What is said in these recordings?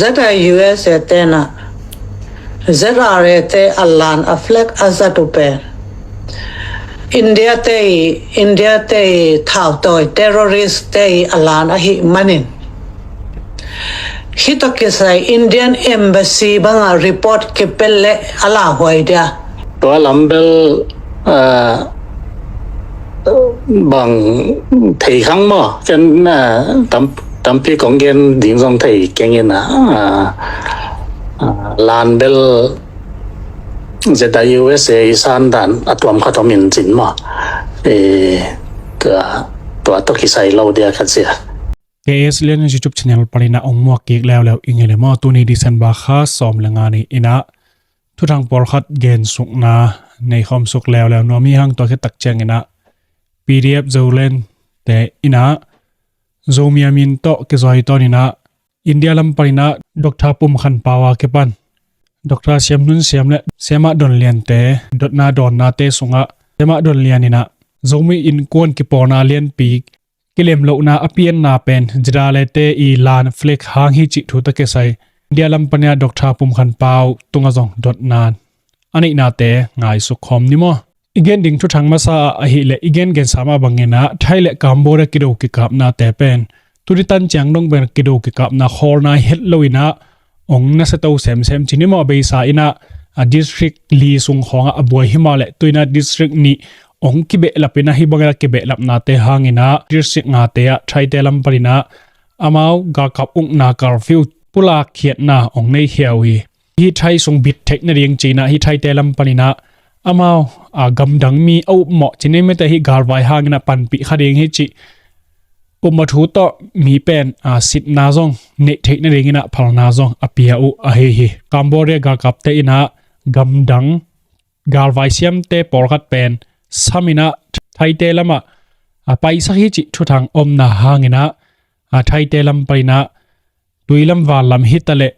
zeta US tena zeta rete alan aflek azatupe India te thao toy terrorist te alan ahi manin hito kisai Indian embassy banga report ke pelle ala hoida to lambel bằng thầy khăng mà chân tấm phía công nhân điện dòng thầy kinh nghiệm lan bel tại USA san đàn tuam khát miền chính mà tua tôi sai lâu dia khát gì kslianchannel YouTube channel palina ongmo kek leo ingele mo tuni December kha som langani ina thuthang por khat gen sukna nei khom suk leo nomi hang to khe tak cheng ina PDF Zoland te ina zomi amin to ke zoi to nina India lam palina Dr. Pum khan pawa ke pan Dr. Siamnun siamle sema don lian te dotna don na te sunga sema don lianina zomi in kon ki porna lian pi kilem lo na apian na pen jidale te I lan flick hang hi chi thu ta ke sai India lam pania Dr. Pum khan paw tunga jong dot nan ani na te ngai su khom ni mo igen ding thu thang ma sa a hi le igen gen sama bangena thaile kambora kido ki kap na te pen turitan chang dong ber kido ki kap na khor na het loina ong na sa to sem chini mo be sa ina a district li sung khonga aboi himale tuina district ni ong ki be lapina hi bangala ki be lap na te hangina district nga te a thai te lam parina amau ga kap ung na curfew pula khiat na ong nei hiawi hi thai sung bit thek na riang china hi thai te lam parina amao gam dang mi au mo chine me te hi garwai hangina pan pi khading hi chi uma thu to mi pen sit na zong ne thek na ringina phal na zong apia u a hi Cambodia ga kap te ina gam dang garwai siam te por khat pen samina thai te lama paisa hi chi thu thang om na hangina thai te lam paina tuilam wa lam hi tale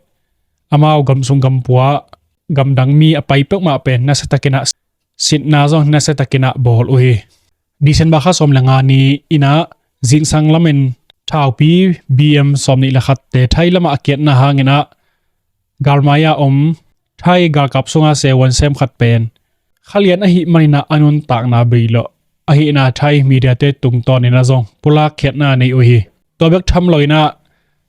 amao gam sung gam puwa gam dang mi apai pek ma pen na satakina sit na zong na satakina bol uhi December kha som langa ni ina jing sang lamen thau pi bm som ni la khat te thai lama akiat na hangina galmaya om thai ga kap sunga se wan sem khat pen khalian a hi manina anun tak na beilo a hi na thai media te tung ton ina zong pula khet na nei uhi to bek tham loina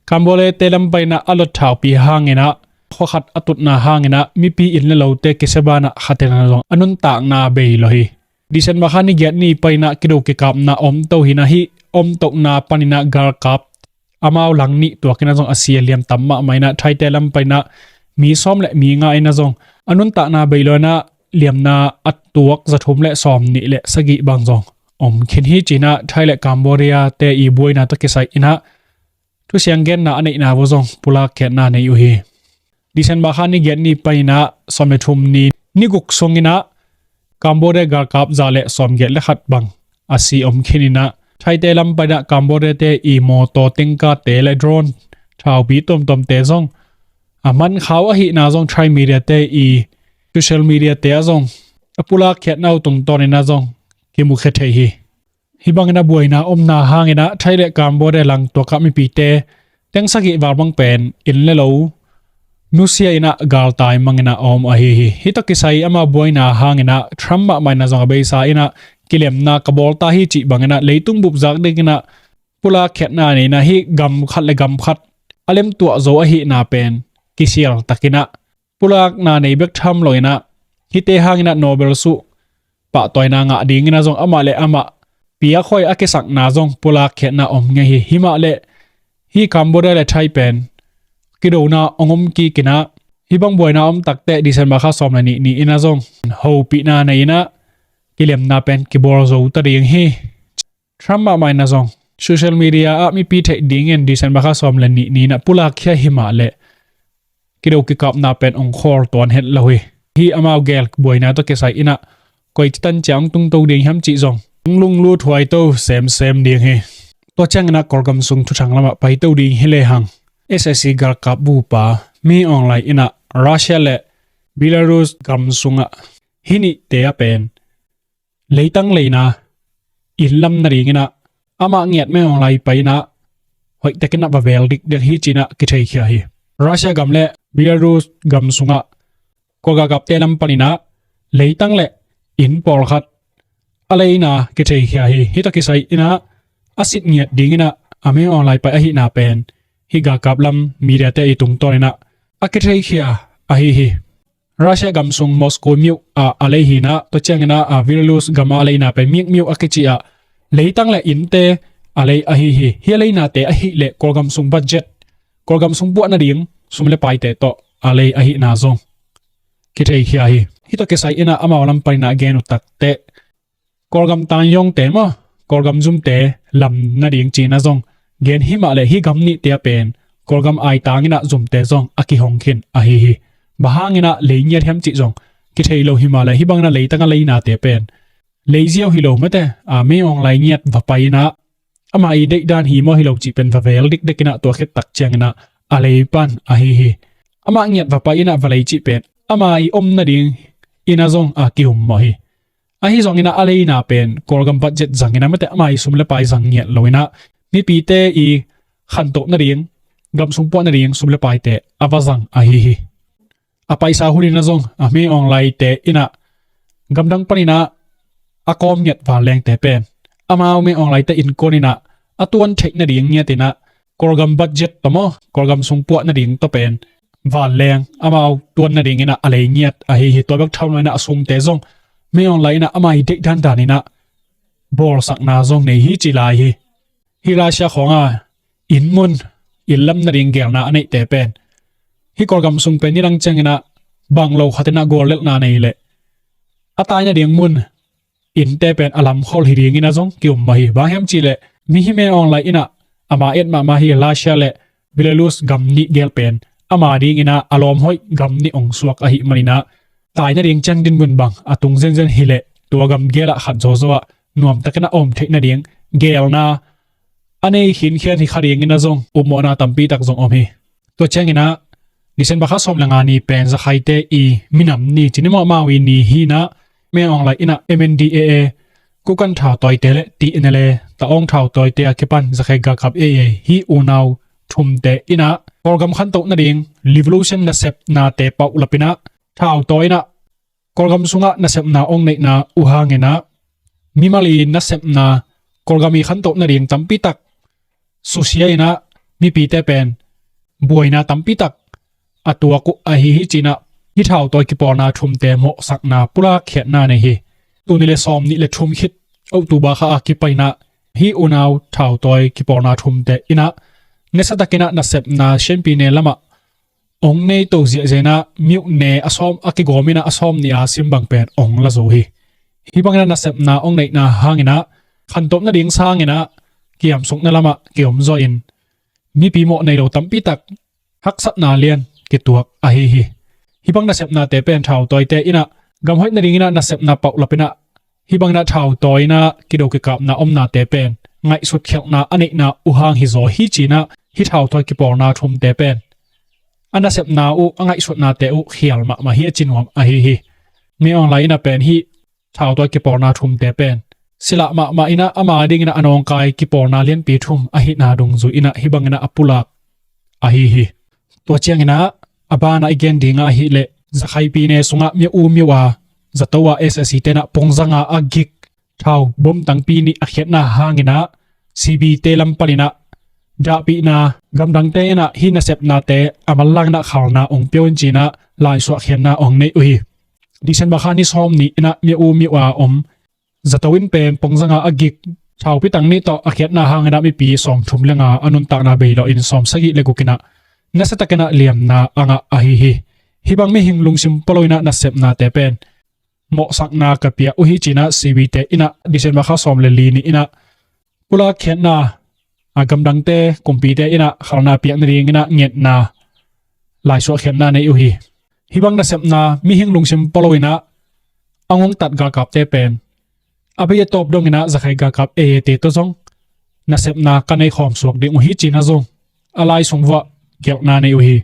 kambole telam paina alot thau pi hangina khokhat atut na hangina mi pi in le lote kesebana khatena zong anun tak na beilo hi December khani get ni paina kido ke kap na om to hina hi om tok na panina gar kap amao langni to kina zong asialiam tamma maina thai telam paina mi som le mi nga ina zong anun ta na beilona liamna atuak zathum le som ni le sagi bang zong om khin hi china thai le Cambodia te I boina to kesai ina tu siang gen na anei na wo zong pula khet na nei u hi December khani get ni paina somethum ni niguk songina Cambodia gar kap zale som get le khat bang asi om khinina thai te lam paina Cambodia te I mo to tingka te le drone thau bi tom te zong aman khaw a hi na zong try media te I social media te azong apula khet nau tung ton ina zong kimu khe thei hi bangna buaina omna hangena thaile Cambodia lang to ka mi pi te tengsagi warbang pen in le lo nusia ina gal tai mangena om a hi to kisai ama buaina hangena thamma maina zong be sa ina kilem na kabol ta hi chi bangena leitung bup jak degina pula khet na nei na hi gam khat alem tu zo a hi na pen kisial takina pulak na nei bek tham loina hite hangina Nobel su pa toina nga dingina zong ama le ama pia khoi akesak na zong pulak khet na om nge hi hima le hi Cambodia le thai pen kido na ongom ki kina hi bang boina om takte December kha som ni ina zong ho pi na nei na kilem na pen kibor zo ta ding hi thamma mai na zong social media a mi pi the ding en December kha som le ni na pulak khia hima le kido ki kap na pen ong khor ton het lohi hi amao gel boina to kesai ina koi tan chang tung to ding ham chi zong lung lu thuai to sem ding he to chang na korgam sung thu thang lama pai to ding hele hang SSC gar kap bu pa mi online ina Russia le Belarus gam sunga hini te a pen leitang leina ilam na ringina ama ngiat me online pai na hoi tekena ba vel dik hi china ki thei khia hi รัสเซียกำเล่เบลารุสกำสุงะกอกับเตลัมปนินะเลยตั้งเล่อินปอลขัดอะไรนะกิจเฮียฮิตากิไซอินะอาศิษย์เงียดดิ้งนะอเมออนไลน์ไปอหินาเป็นฮิกากับลำมีเดียเตอิตุงตอนินะอากิจเฮียอหิรัสเซียกำสุงมอสโกมิวอะไรหินะตัวเจงนะเบลารุสกำอะไรนะเป็นมิวอากิจิอาเลยตั้งเล่อินเตอะไรอหิเฮียเลยนะเตอหิเล่กอลกำสุงบัดเจ็ตกอลกำสุงบัวนาดิ้งสุมเลไปเตโตอะไรอหินาซงกิจเฮียฮิตากิไซอินะอามาวลำไปนะเกนุตักเตกอลกำตันยองเตมอกอลกำซุมเตลำนาดิ้งจีน่าซงเกนหิมาเลฮิกำนิเตียเป็นกอลกำไอตางินะซุมเตซงอากิฮงคินอหิบาหางินะเลยเงียดเฮมจิซงกิจโลหิมาเลฮิบังนะเลยตั้งอะไรนาเตเป็นเลยเจียวฮิโลเมเตไม่อองไลเงียดวไปนะอามาอีเด็กด้านหิมอฮิโลจิเป็นวเวลดิกเด็กนะตัวเขตักเจงนะอะไรปันอหิอามาเงียดวไปนะวเลยจิเป็นอามาอีอมนาดิ้งอินาซงอากิฮุมมอหิอาฮิซองอินะอะไรนาเป็นกอลกำบัดเจ็ดจังอินะเมเตอามาอีสุมเลไปจังเงียดโลอินะมีปีเตอีขันโตนาดิ้งกำสุงปอนาดิ้งสุมเลไปเตอาวาจังอหิอาไปซาฮุลินาซงไม่อองไลเตอินะกำดังปนินะอากอมเงียดวาแรงเตเป็นอามาไม่อองไลเตอินโกนินะอตัวนเทคนาดิ้งเงียตินะกอลกำบัดเจ็ดตโมกอลกำสุงปอนาดิ้งตเป็นวาแรงอามาตัวนาดิ้งอินะอะไรเงียดอหิตัวบักเท่านั้นนะสุงเตซงไม่ออนไลน์นะอามาเด็กด้านด้านี่นะบอลสักนาซงในฮิจิลายฮิราชาของอินมุนอินลำนาดิ้งเกลนะอันนี้เตเป็นฮิกอลกำสุงเป็นนี่รังเจงนะบังโลขัดนะกอลเล็กนาในเละอาตายนาดิ้งมุนอินเตเป็นอลัมขอลฮิดิ้งนะซงกิวมาฮิบางแฮมจิเละมีฮิไม่ออนไลน์นะอามาเอ็ดมาฮิราชาเละเบลารุสกำนิเกลเป็นอามาดิ้งนะอารมณ์ห้อยกำนิองสวกอหิมันนะตายนาดิ้งจังดินบุญบังอาตุงเซนเซนฮิเละตัวกำเกละขัดโจโซะนวมตะกันอมเทคนาดิ้งเกลนะอันนี้หินเขียนที่ขาดิ้งนะซงอุโมนาตัมปีตักซงอมฮิตัวเจงนะดิฉันบักข้าสมลังานีเป็นจะใครเตอีมินำนี่จินมาวินีฮีนะไม่อองไลน์นะ MNDAA กูกันท่าต่อยเตเลตีเนเลตาองท่าต่อยเตอเก็บันจะใครกับ AA ฮีอูนาวทุ่มเตอินะโปรแกรมขั้นโตนาดิ้ง Revolution นะเซปนาเตปาอุลปินะท่าต่อยนะโปรแกรมสุงะนะเซปนาองเนนะอุฮางเงนะมิมาลีนะเซปนาโปรแกรมมีขั้นโตนาดิ้งตัมปิตักสุเซียนะมีปีเตเป็นบวยนะตัมปิตักอตัวกุอหิฮิจินะฮิท่าต่อยกิปอนาทุ่มเตโมสักนาปุระเขียนนาในฮีตัวนี้เลซอมนี่เลทุ่มคิดเอาตัวบาข้ากิไปนะฮีอุนาวท่าต่อยกิปอนาทุ่มเตอินะเนสตักกินะนัสเซปนาเชมปีเนลมาองเนยตัวเจนะมิวเนอสอมอากิโกมินะอสอมนี่อาซิมบังเป็นองละโซฮีบังนะนัสเซปนาองเนยนาหางนะขันตบนาดิ้งสางนะเกี่ยมสุกนั่นละมาเกี่ยมจอยน์มีปีโมในเราตั้มปีตักฮักสัตนาเลียนกิตัวอหิฮิบังนัสเซปนาเตเป็นท่าต่อยเตอินะกำห้อยนาดิ้งนะนัสเซปนาเปาละเป็นนะฮิบังนะท่าต่อยนะกิโดกิกับนะอมนาเตเป็นไงสุดเขียวนะอันนี้นะอุหางฮิโซฮิจีนะฮิท่าต่อยกิปอนาทุ่มเตเป็นอันนัสเซปนาอุไงสุดนาเตอุเขียลมาฮิจินวมอหิมีออนไลน์นะเป็นฮิท่าต่อยกิปอนาทุ่มเตเป็นสิละมาอินะอามาดิ้งนะอนองกายกิปอนาเลียนปีทุ่มอหินาดงจุอินะฮิบังนะอปุลักอหิตัวเชียงนะอบานาอีเกนดิ้งอหิเลจะใครปีเนสุงะมีมีว่าจะตัวเอสซีเตนะปงจังอากิกท่าบ่มตั้งปีนี้อเขียนนะหางนะซีบีเตลัมปลินะดาปีนะกำดังเตนะฮินาเซปนาเตอามัลลังนะข่าวนะองเปียวจีนะลายสวะเขียนนะองในอุยดิฉันบักฮานิสอมนี่นะมีว่าจะตัววินเป็นปงจังอากิกท่าพิตังนี้ต่ออเขียนนะหางนะมีปีสอมทุ่มเลงอนุนตานาเบลอินสอมสกิเลกุกินะนัสตะกันนะเลียมนะอ่างอหิฮิบังไม่หิงลุงซิมปลอยนะนัสเซปนาเตเป็นเหมาะสักนากับเปียอุฮิจินะซีวีเตอินะดิฉันมาข้าสอมเลลีนี่อินะปุระเขียนนะกำดังเตกุมปีเตอินะขาวนาเปียกนรีอินะเงียดนาลายสวะเขียนนาในอุฮิบังนัสเซปนามีหิงลุงซิมปลอยนะอ่างตัดกากับเตเป็นอาเบียตบดงอินะจะใครกากับเอเตตัวซงนัสเซปนากันในขอมสวกดิอุฮิจินะซงอะไรสงวะเกี่ยวนาในอุฮิ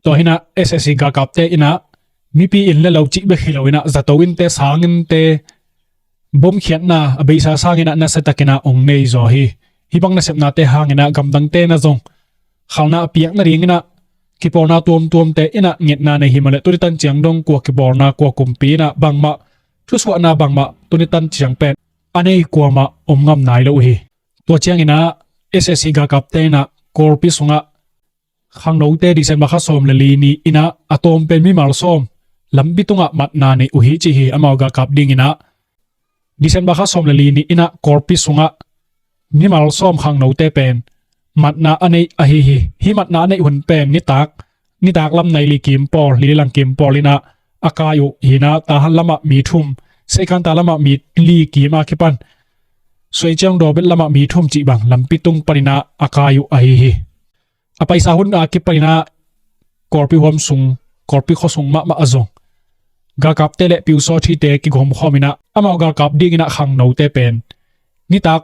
ตัวหินะเอสซีกากับเตอินะมีปีอินเลเราจิเบขิโลอินะจะตัวอินเตสางินเตบ่มเขียนนาอเบยสาสางินะนัสตะกินะองเนยโซฮีฮิบังนัสเซปนาเตหางินะกำดังเตนะซงขาวนาเปียกนาริงินะ ki por na tuom te ina nget na nei himale tunitan chiang dong ko ki por na ko kumpi na bangma thuswa na bangma tunitan chiang pen anei ko ma omngam nai lo hi to chiang ina ssc ga kap te na korpi sunga khang no te December kha som le li ni ina atom pen mi mal som lambi tunga mat na nei uhi chi hi amau ga kap ding ina December kha som le li ni ina korpi sunga mi mal som khang no te pen mat na anei a hi mat na nei hun pen ni tak lam nei li kim por li lang kim por lina akayu hina ta han lama mi thum sekan ta lama mi li ki ma kipan soi chang do bel lama mi thum chi bang lampi tung parina akayu a hi a paisa hun a ki parina korpi hom sung korpi khosung ma azong ga kap te le piu so thi te ki gom khomina amao ga kap ding ina khang no te pen ni tak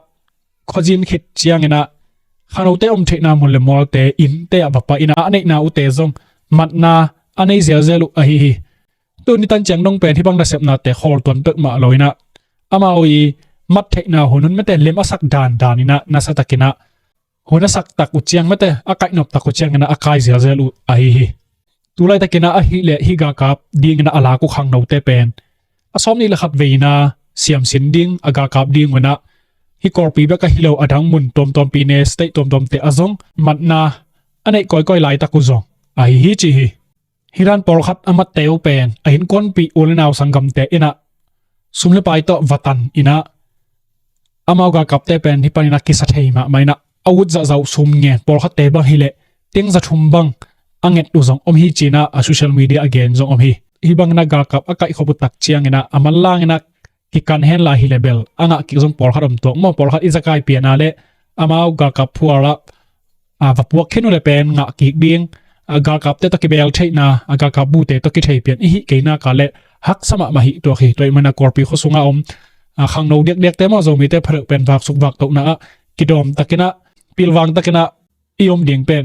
khojin khit chiang ina khano te om thena mul le mol te in te abapa ina anei na u te zong mat na anei zel zelu a hi tu ni tan chang dong pen hi bang da sep na te khol ton pek ma loina amawi mat thena hunun mete lem asak dan ina nasa takina hona sak tak u chiang mete akai nop tak u chiang ina akai zel zelu a hi tulai takina a hi le hi ga kap ding ina ala ku khang no te pen asom ni la khat veina siam sin ding aga kap ding wana hi korpi ba ka hilo adang mun tom pi ne stay tom te azong matna anei koi lai taku zong ai hi chi hi hiran por khat amat teu pen a hin kon pi ulnaw sangam te ina sumle pai to watan ina amau ga kap te pen hi panina kisa theima maina awut za zau sum nge por khat te ba hile ting za thum bang anget du zong om hi china a social media again zong om hi bang na ga kap akai khobu tak chiang ina amallang ina ki kan hen la hi level anga ki zong por kharam to mo por khat izakai piana le amau ga kap phuara a va puak khenu le pen nga ki ding ga kap te to ki bel theina aga kap bu te to ki thei pian hi keina ka le hak sama ma hi to khi toy mana korpi khosunga om khang no dek te mo zomi te phar pen wak suk wak to na ki dom takina pilwang takina iom ding pen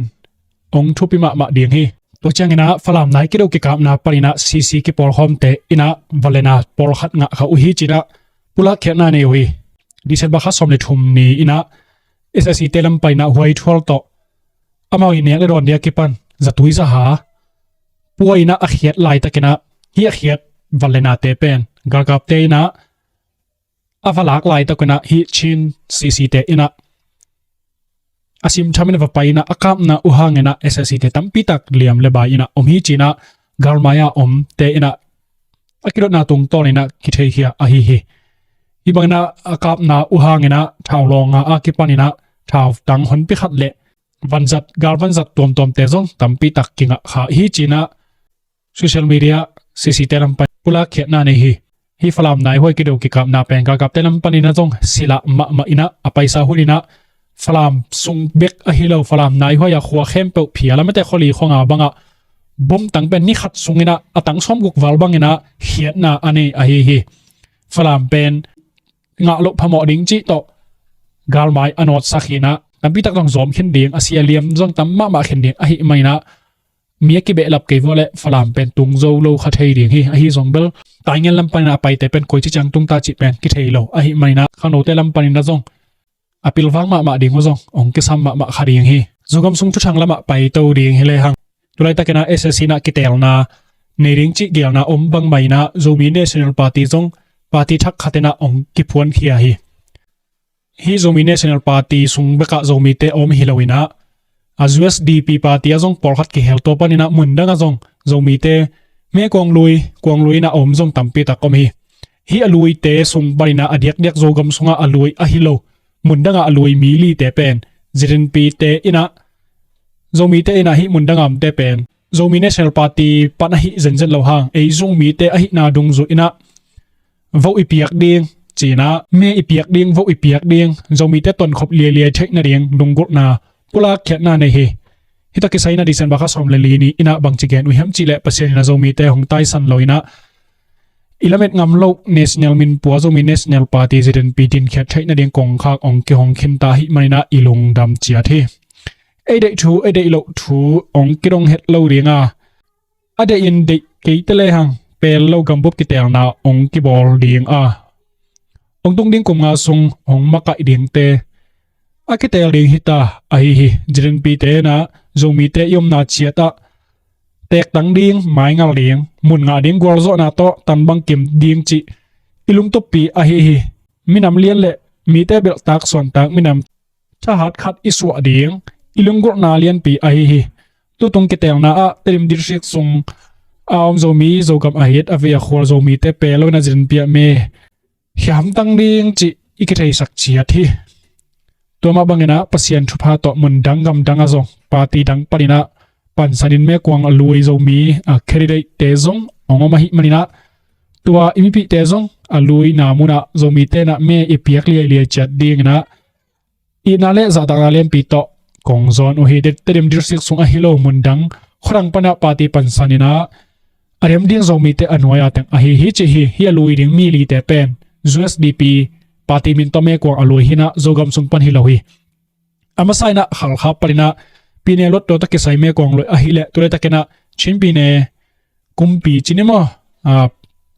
ong thupi ma ding hi to changina falam nai ki do ki kam na parina cc ki por hom te ina valena por khat nga kha uhi china pula khena ne hui December kha somle thum ni ina ssc telam paina huai thol to amau ine le ron dia ki pan zatui za ha puaina a khiat lai takina hi a khiat valena te pen gargap te ina avalak lai takina hi chin cc te ina asim thamin va paina akam na uhangena ssc te tampi tak liam le ba ina om hi china garmaya om te ina akiro na tung ton ina ki thei hia a hi ibangna akap na uhangena thawlonga akipanina thaw tang hon pi khat le vanzat garvanzat tom te zong tampi tak kinga kha hi china social media cc te lam pa pula khena ne hi falam nai hoi ki do ki kam na pen ga kap te lam panina zong sila ma ina apaisa hulina falam sung bek a hilo falam nai hoya khwa khem pe phiala mate kholi khonga banga bom tang pen ni khat sungina atang som guk wal bangina hiat na ane a hi falam pen nga lo phamo ding chi to galmai anot sakhina tampi tak dong zom khin ding asia liam jong tamma ma khin ding a hi maina mia ki be lap ke vole falam pen tung zo lo kha thei ding hi zong bel taingel lam pana pai te pen koi chi chang tung ta chi pen ki thei lo a hi maina khano te lam panin na zong apil wang ma ding zong ong ke sam ma khading hi zogam sung thu thang lama pai to ding hele hang tulai takena ssc na kitel na nering chi gel na om bang mai na zomi national party zong party thak khatena ong ki phuan khia hi zomi national party sung beka zomi te om hilowina USDP party azong por khat ki hel to panina mundanga zong zomi te me kong lui na om zong tampi ta kom hi alui te sung barina adiak zogam sunga alui a hilo mundanga alui mili te pen zirin pi te ina zomi te ina hi mundangam te pen zomi national party pana hi zen lo hang ei zung mi te a hi na dung zu ina vo ipiak ding china me ipiak ding vo ipiak ding zomi te ton khop lia thek na ding dungur na pula khet na nei hi hita ki saina December kha som le li ni ina bang chigen u hem chi le pasien na zomi te hong tai san loina ilamet ngam lo national min puwa zomi national party ziden pitin khet thai na ding kong khak ong ki hong khin ta hi manina ilung dam chia the ei dei lo thu ong ki rong het lo ringa ade in de ke tele hang pel lo gambup ki tel na ong ki bol ding ong tung ding kum nga sung ong maka ding te akitel ding hita ai hi ziden pi te na zomi te yom na chia ta เตกตังดิงไม้งาเลียงมุนงาดิงกวลโซนาโตตันบังกิมดิงจิอิลุงตุปีอะฮีมินำเลียนเละมีเตเบลตักส่วนตักมินำชาหัดขัดอิสวะดิงอิลุงกุนาเลียนปีอะฮีตุตงกิเตงนาอะเตริมดิริกซุงอาวโซมีโซกัมอะฮิตอเวียขวลโซมีเตเปโลนาจินเปียเมขยามตังดิงจิอิกเทยสักเชียทีตัวมาบังเงินะปัสยันชุพาโตมุนดังกำดังอาซงปาตีดังปรินะปันสันินเมกวางอลุยโซมีเคริได้เตซงองมาหิมันินะตัวอิมิพิเตซงอลุยนามุนะโซมีเตนะเมอีเปียกเลียเลียจัดดิงนะอีนาเลซาตาเลียนปีโตกงซอนโอเฮเดตเตเดมดิรสิกซุงอะฮิโลมุนดังครังปนะปาตีปันสันินะอารมดิงโซมีเตอนวยาตังอะฮิฮิจิฮิอลุยดิงมีลีเตเป็น USDP ปาตีมินโตเมกวางอลุยฮินะโซกัมซุงปันฮิโลฮีอามาไซนะขัลขับปรินะปีเนรถตัวตะเกใส่เมกวางลอยอะฮิเลตัวเลตะเกนะชินปีเนกุมปีจินเนม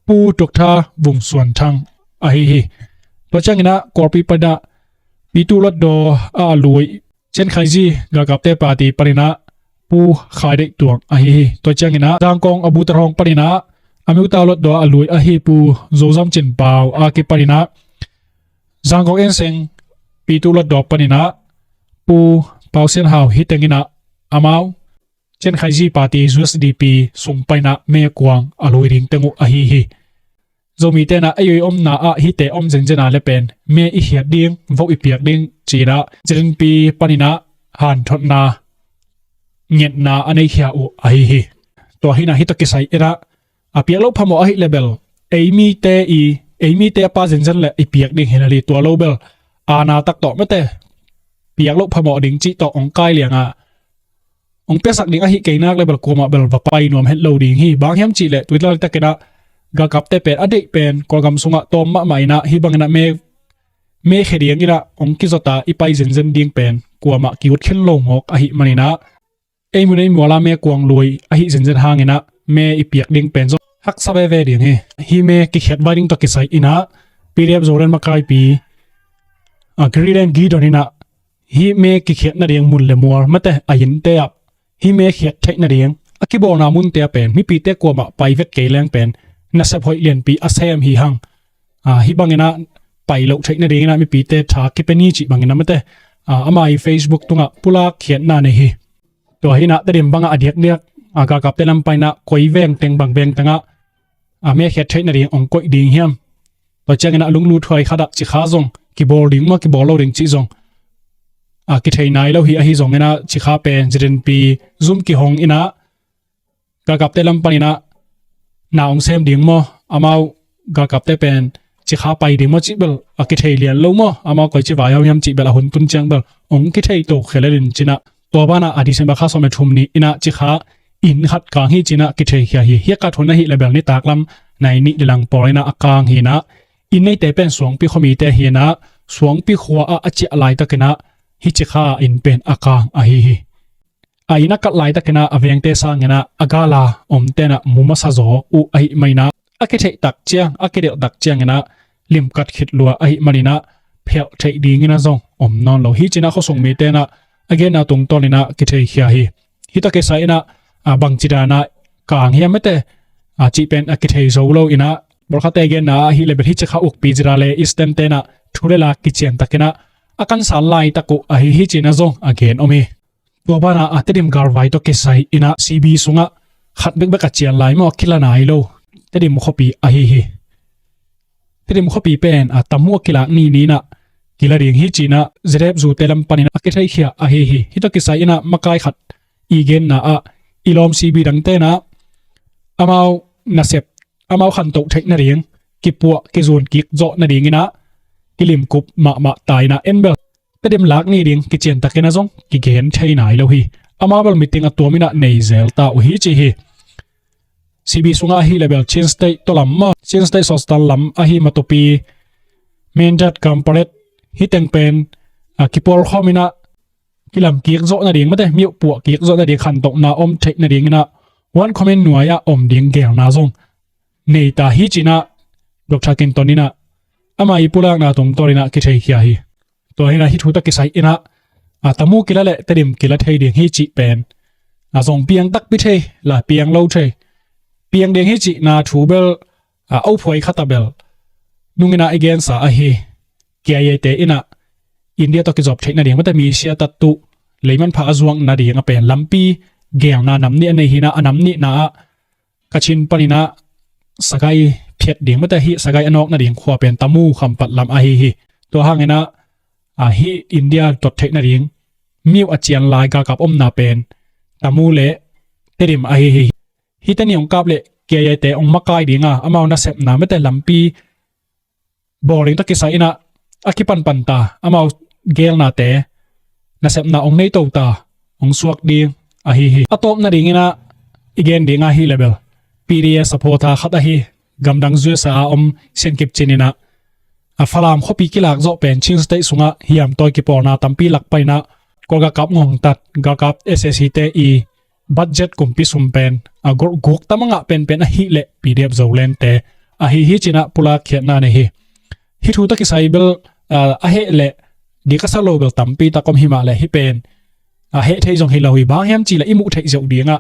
ปูตุกท่าวงส่วนทางอะฮิตัวจังนะกอปีปะดะปีตูรถดอลอยเช่นไคจีกากับเตปาตีปรินะปูขายได้ตัวอะฮิตัวจังนะจางกองอบูตรองปรินะอามิวตารถดอลอยอะฮิปูโซซัมจินปาวอากิปรินะจางกองเอ็นเซงปีตูรถดอปรินะปูเปาเซนฮาวฮิตเตงินะอามาวเช่นไคจีปาตี USDP ส่งไปนะเมกวางอลอยริงเตงูอะฮิโซมีเตนะอายุอมนาอะฮิเตอมเจนเจนาเลเป็นเมอิเฮียดิงวกอิเปียกดิงจีนะเจนปีปานินะหันทดนาเงียนาอันนี้เฮียอุอะฮิตัวหินะฮิตกิไซเอระอะเปียกโลพมออะฮิเลเบลเอมีเตปาเจนเจนเลอิเปียกดิงเฮนาลีตัวโลเบลอานาตักต่อไม่เตเปียกโลพมอดิงจิต่อองกายเลียงองเปียสักดิงอะฮิเกนักเลเบลกูมาเบลวะไปนวมเฮดโลดิงฮีบางยามจิเลตัวเลตะเกนะกากับเตเป็นอดีตเป็นกอลกำสุงะตอมมะไม่นะฮิบังนะเมเขดียงอีละองกิจตาอีไปเซนเซนดิงเป็นกลัวมะกิวดขึ้นลงหอกอหิมันนะเอมุนมัวลาเมกวางลอยอหิเซนเซนหางนะเมอีเปียกดิงเป็นฮักซาเบเวดิงฮิเมกิเขียดไว้ดิงตะกิไซอินะปีเรียบโซเรนมาไกลปีกรีเรนกีดอนินะฮิเมกิเขียดนาเดียงมุนเลมัวมาแต่อายินเตียบฮิเมเขียดเทนาเดียงอคิโบนามุนเตียเป็นมิปีเตกลัวมะไปเวทเกลแรงเป็นนัสพอยเลียนปีอาเซมฮีฮังฮิบังเงนะไปโลกเทคนาเดียงนะมีปีเตชาคิเป็นนี่จิบังเงนะไม่เตอามาเฟซบุ๊กตุงะปุลาเขียนนาเนฮีตัวหินะเตรียมบังอดีตเนี่ยกากับเตลำไปนะคอยเวงเต็งบังเวงตังเมเขียนเทคนาเดียงองคอยดิ่งเฮียมตัวเจ้าเงนะลุงลูถอยขดักจิขาซงกีบอลดิ่งมากีบอลเราดิ่งจิซงกิเทยนายเราฮีซงเงนะจิขาเป็นจะเดินปีซุ่มกีหงอินะกากับเตลำไปนะนาองเซมดิ่งมั้งอามาวกากับเตเป็นจิขาไปดิ่งมั้งจิเบลกิเทยเลียนลูมั้งอามาวก็จิวายเอายำจิเบลหุ่นตุนเจียงเบลองกิเทยโตเขลลินจินะตัวบ้านะอดีตเซมบักข้าสมัยทุ่มนี้อินะจิขาอินขัดกางฮีจินะกิเทยเฮียกัดหุ่นนะฮีเลเบลนี่ตากลำในนี่ดิลังปอยนะกางฮีนะอินในเตเป็นสวงปีขมีเตฮีนะสวงปีขัวอาจิอะไรตะกันนะฮิจิขาอินเป็นกางฮีไอ้นักไล่ตะกินะอเวียงเตสังนะอากาลาอมเตนะมุมาซาโซอุไอไม่นะอากิเทตักเจียงอากิเดตักเจียงนะลิมกัดขิดลัวไอมันนะเพียวเทดีงินะซงอมนอนเราฮิจินะเขาส่งมีเตนะอเกนะตรงตอนนี้นะกิเทเฮียฮีฮิตะเกสัยนะบังจิดานะกางเฮียไม่เตจีเป็นอากิเทโซโลอินะบริษัทเตเกนะฮิเลเบฮิจิขาอุกปีจิราเลอิสเตนเตนะทุเรลากิเจียนตะกินะอากันสาลายตะกุอฮิจินะซงอเกนอมีตัวบ้านะเตดิมการไว้ตัวเกสัยอินะซีบีสุงะขัดเบกเบกเจียนไลมอคิลานายโลเตดิมขบีอะฮีเตดิมขบีเป็นตัมมัวกิลานี่นะกิลาเรียงฮิจีนะเจเรบจูเตลัมปานินะกิเทยเขียอะฮีฮิตัวเกสัยอินะมาไกลขัดอีเกนนะอีลอมซีบีดังเตนะอามาวนาเซปอามาวขันโตเทคนาเรียงกิปัวกิจูนกิกโจนาเรียงอินะกิลิมกุบมาตายนะเอ็นเบลเตดิมลักนี่เรียงกิเจียนตะเกนะซงกิเกนใช่ไหนแล้วฮีอามาเบลมิติงตัวมินะในเซลตาอุฮิจิฮีซีบีสุงาฮีเลเบลชินสเตย์ตัวลำมาชินสเตย์สอสตันลำอาฮีมาตัวปีเมนจัดกัมปาร์ตฮิตังเป็นกิปอลข้อมินะกิลำกิกโจนาเดียงไม่ได้มีปัวกิกโจนาเดียงขันตกนาอมเทคนาเดียงนะวันคอมเมนต์หน่วยอมเดียงเกลนาซงในตาฮิจินะดอกชากินตอนนี้นะอามาอีปุลังนาตรงตัวนี้นะกิเทยขี้ฮีตัวนี้นะฮิทุตะกิไซอินะตามูกิละเละเตดิมกิละเทยเดียงฮิจิเป็น zong piang tak pi the la piang lo the piang deng hi chi na thu bel au phoi khata bel nungina again sa a hi kya ye te ina India to ki job thek na ding mata mi sia tat tu leiman pha azuang na ding a pen lampi geng na namni anei hina anamni na kachin panina sagai phet ding mata hi sagai anok na ding khwa pen tamu khampat lam a hi to hangena hi India to thek na ding miu achian lai ka kap om na pen tamu le tedim a hi tani ong kap le ke ye te ong makai dinga amau na sep na mate lampi boring to ki sai ina akipan panta amau gel na te na sep na ong nei to ta ong suak ding a hi atop na ding ina again dinga hi level pds supporta khata hi gamdang zu sa om sen kip chinina a falam khopi kilak zo pen ching state sunga hiam toy ki porna tampi lak paina kolga kap ngong tat ga kap ssc te e budget kumpi sumpen a golkguk tamanga pen a hi le pdf Zoland te a hi china pula khena ne hi thu ta ki saibel a he le di ka sa lobel tampi ta kom hima le hi pen a he thei jong hi lo hi ba hem chi la imu thei zo dinga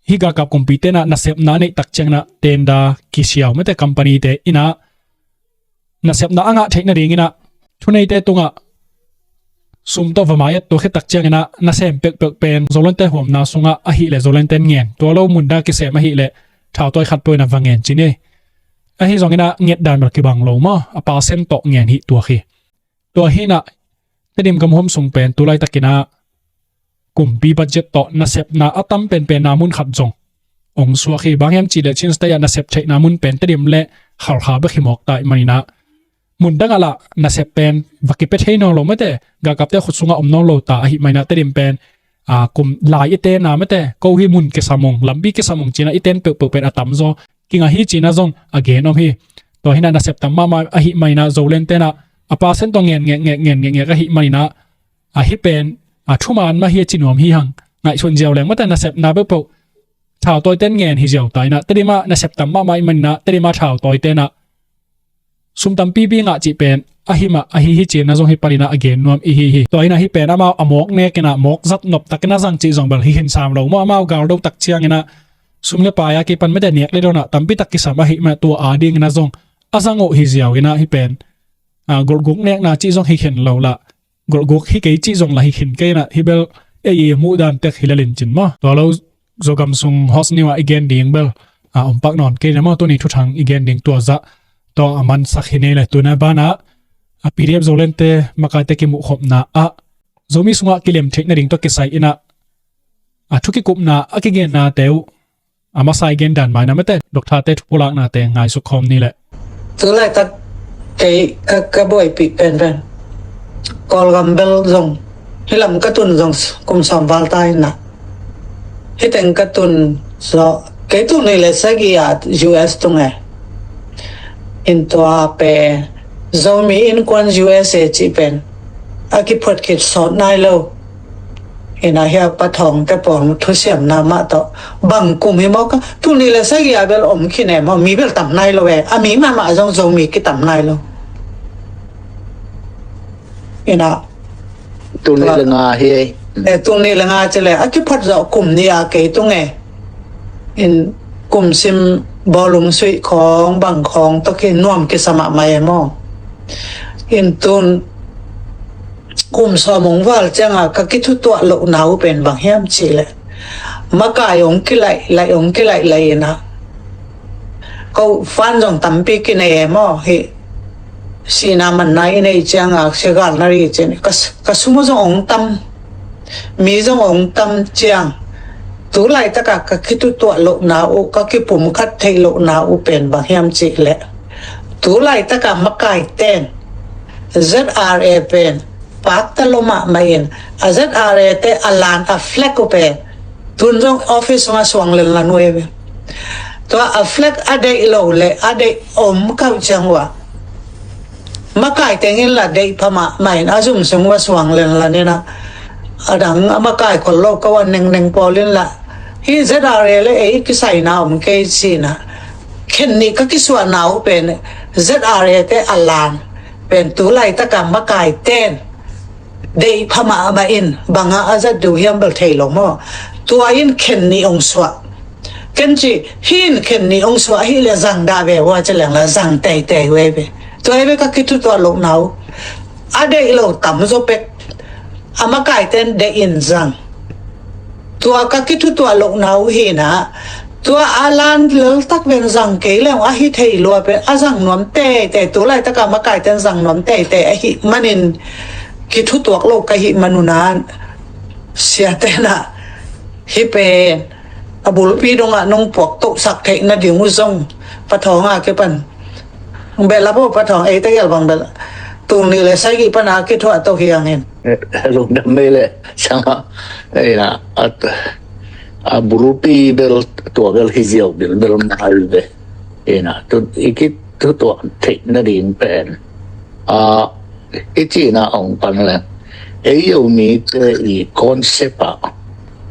hi ga kap compete na sep na nei tak cheng na tenda ki siaw mate company te ina na sep na anga thei na ring ina thunei te tunga sum to vamayat to khe tak cheng ina na sem pek pen Zoland te hom na sunga a hi le Zoland ten ngen to lo mun da ki se ma hi le thau toy khat toy na wangen chine a hi zong ina nget dan mar ki bang lo ma a pa sen to ngen hi to khi to hi na tedim kam hom sung pen tu lai takina kumpi budget to na sep na atam pen na mun khat jong ong suwa khi banghem chi le chin sta ya na sep thei na mun pen tedim le khar kha ba khimok tai manina mun dangala na sep pen vaki pe thei no lo mate ga kap te khutsunga om no lo ta hi maina tedim pen kum lai ite na mate ko hi mun ke samong lambi ke samong china iten pe pen atam zo kinga hi china zong again om hi to hina na sep tamma ma a hi maina Zoland te na apa sen to ngen ga hi maina a hi pen thuman ma hi chinom hi hang ngai chon jiao leng mata na sep na be po thao toy ten ngen hi jiao tai na terima na sep tamma mai man na terima thao toy te na sum tam pi nga chi pen a hi chi na zong hi parina again nuam hi to ina hi pen ama amok ne kena mok zat nop takna jang chi jong bal hi hin sam lo ma mau gal do tak chiang ina sumle pa ya ki pan me de nek le do na tampi tak ki sama hi ma to a ding na zong azango hi jiao ina hi pen golkguk nek na chi jong hi khen lo la golkguk hi ke chi jong la hi khin ke na hi bel e mu dan tek hilalin chin ma to lo zogam sung hos niwa again ding bel ompak non ke na ma to ni thu thang again ding to za to aman sakhine le tuna bana a pdf Zoland te makai te ki mu khop na zomi sunga kilem thek na ding to ki sai ina thuki kup na akigen na teu ama sai gen dan mai na mate dokta te thupulak na te ngai su khom ni le tu lai tak cái bội bị pen còn gầm bel rồng hay làm cái tuần rồng cùng sòng vào tay nè hay thành cái tuần rồi cái tuần này là sẽ ghi US tuần này in toa pe zomi in quan USA chỉ pen cái phật kịch sọt nai lâu in here bắt thòng cái bọn thu xiêm nam mà to bằng cùng hi mốc tuần này là sẽ ghi bel om khi này mà mi bel tầm nai lâu mi mà rong zomi cái tầm nai lâu ina tu ni lenga hi tu ni lenga chele aki phat zo kum ni a ke tu nge in kum sim bolum sui khong bang khong to ke nuam ke sama mai mo in tun kum so mong wal changa ka ki thu to lo nau pen bang hiam chi le ma ka yong ki lai ong ki lai na ko fan jong tampi ki ne mo hi sina man nai nei changa segal na ri chen kasumo jong ong tam mi jong ong tam chang tu lai ta ka kitu to lo na o ka ki pum khat thei lo na u pen ba hiam chi le tu lai ta ka makai ten ZRA pen pak ta lo ma main a ZRA te alan a flek u pen tun jong office ma swang le la nueve to a flek ade lo le ade om ka chang wa makai tengin la dei phama mai na zum semua swang len la nena adang makai kollo kawan neng polin la hi ZRA le e ki sai na om ke sina khen ni ka ki swa nau pen ZRA te alan pen tu lai ta ka makai ten dei phama ma in banga aza du hiam bel thei lo mo ตัวอินเข็นนี่องสวะกันจีหินเข็นนี่องสวะฮิเลจังดาเบว่าจะหลังละจังแต่เวเบตัวเอเบก็คิดตัวลงเนาอะเดอิโลตัมโซเป็กอามาไก่เต้นเดอินจังตัวก็คิดตัวลงเนาหินะตัวอาลันเลือกตักเป็นจังเกลียวอะฮิเทยลัวเป็นอาจังนวมแต่ตัวไรตะกามาไก่เต้นจังนวมแต่อะฮิมันอินคิดตัวโลกกะฮิมนุนานเสียแต่นะฮิเป็นอบุลปีดงอ่ะนงปวกตกสักเทนะดิมุซงปะทองอ่ะเก็ปันเบลล่าพวกปะทองเอตะยาบังเบลตูนี่เลยใส่กี่ปัญหาคิดว่าตัวเฮียงเห็นลงดำไม่เลยช่างไอ้นะบุรุษปีเบลตัวเบลฮิเซียวเบลมาลเบไอ้นะตัวอีกตัวเทคนะดินเป็นอีจีน่าองปันเลยไอ้ยูมีตัวอีคอนเซปต์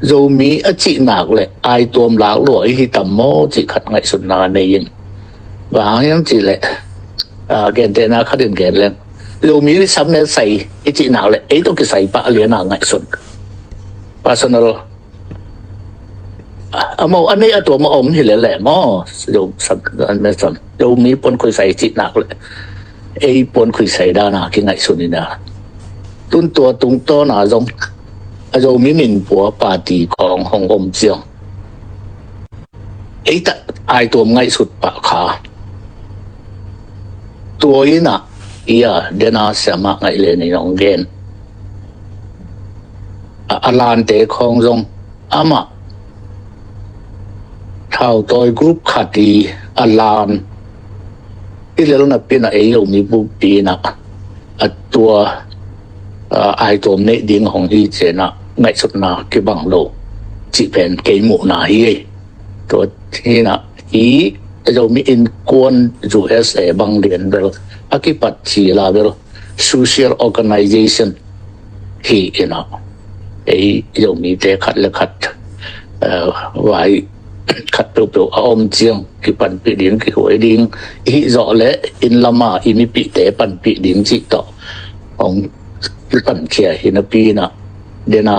zomi ở chị nào lại ai tuôm lão lỗi thì tầm mô chỉ khát ngày xuân nào này yên và em chỉ lại kèn tên nào khát điện kèn lên zomi đi sắm lên xây cái chị nào lại ấy tôi cái xây bạ liền nào ngày xuân personal mô anh ấy ở tuổi mà ôm thì lẻ mô dùng sắm anh mới sắm zomi bốn khối xây chị nào lại ấy bốn khối xây đa nào cái ngày xuân này nào tuân to nào giống rồiมีมินปัวปาตีของฮ่องกงเจียงไอ้แต่ไอตัวง่ายสุดปะขาตัวนี้น่ะเดน่าเสียมากไงเลยในโรงเรียนลานเตะของจงมาเท่าตัวกรุ๊ปขัดดีลานที่เรื่องนั้นเป็นไอ้เรามีบุปีน่ะตัวไอตัวเนดิ้งของที่เจนะไม่สุดนาที่บังโลจีเป็นเกมหมู่นาฮีตัวที่นะเรามีอินกวนจูเอสเอบางเรียนเบลอากิปัตชีลาเบล social organization ที่นะเรามีแต่ขัดและขัดไว้ขัดเปล่าๆอมเจียงที่ปันปีดิ้งที่หวยดิ้งจ่อและอินละมามีปีแต่ปันปีดิ้งจิตต่อของปันเขียหินปีน่ะเดน่า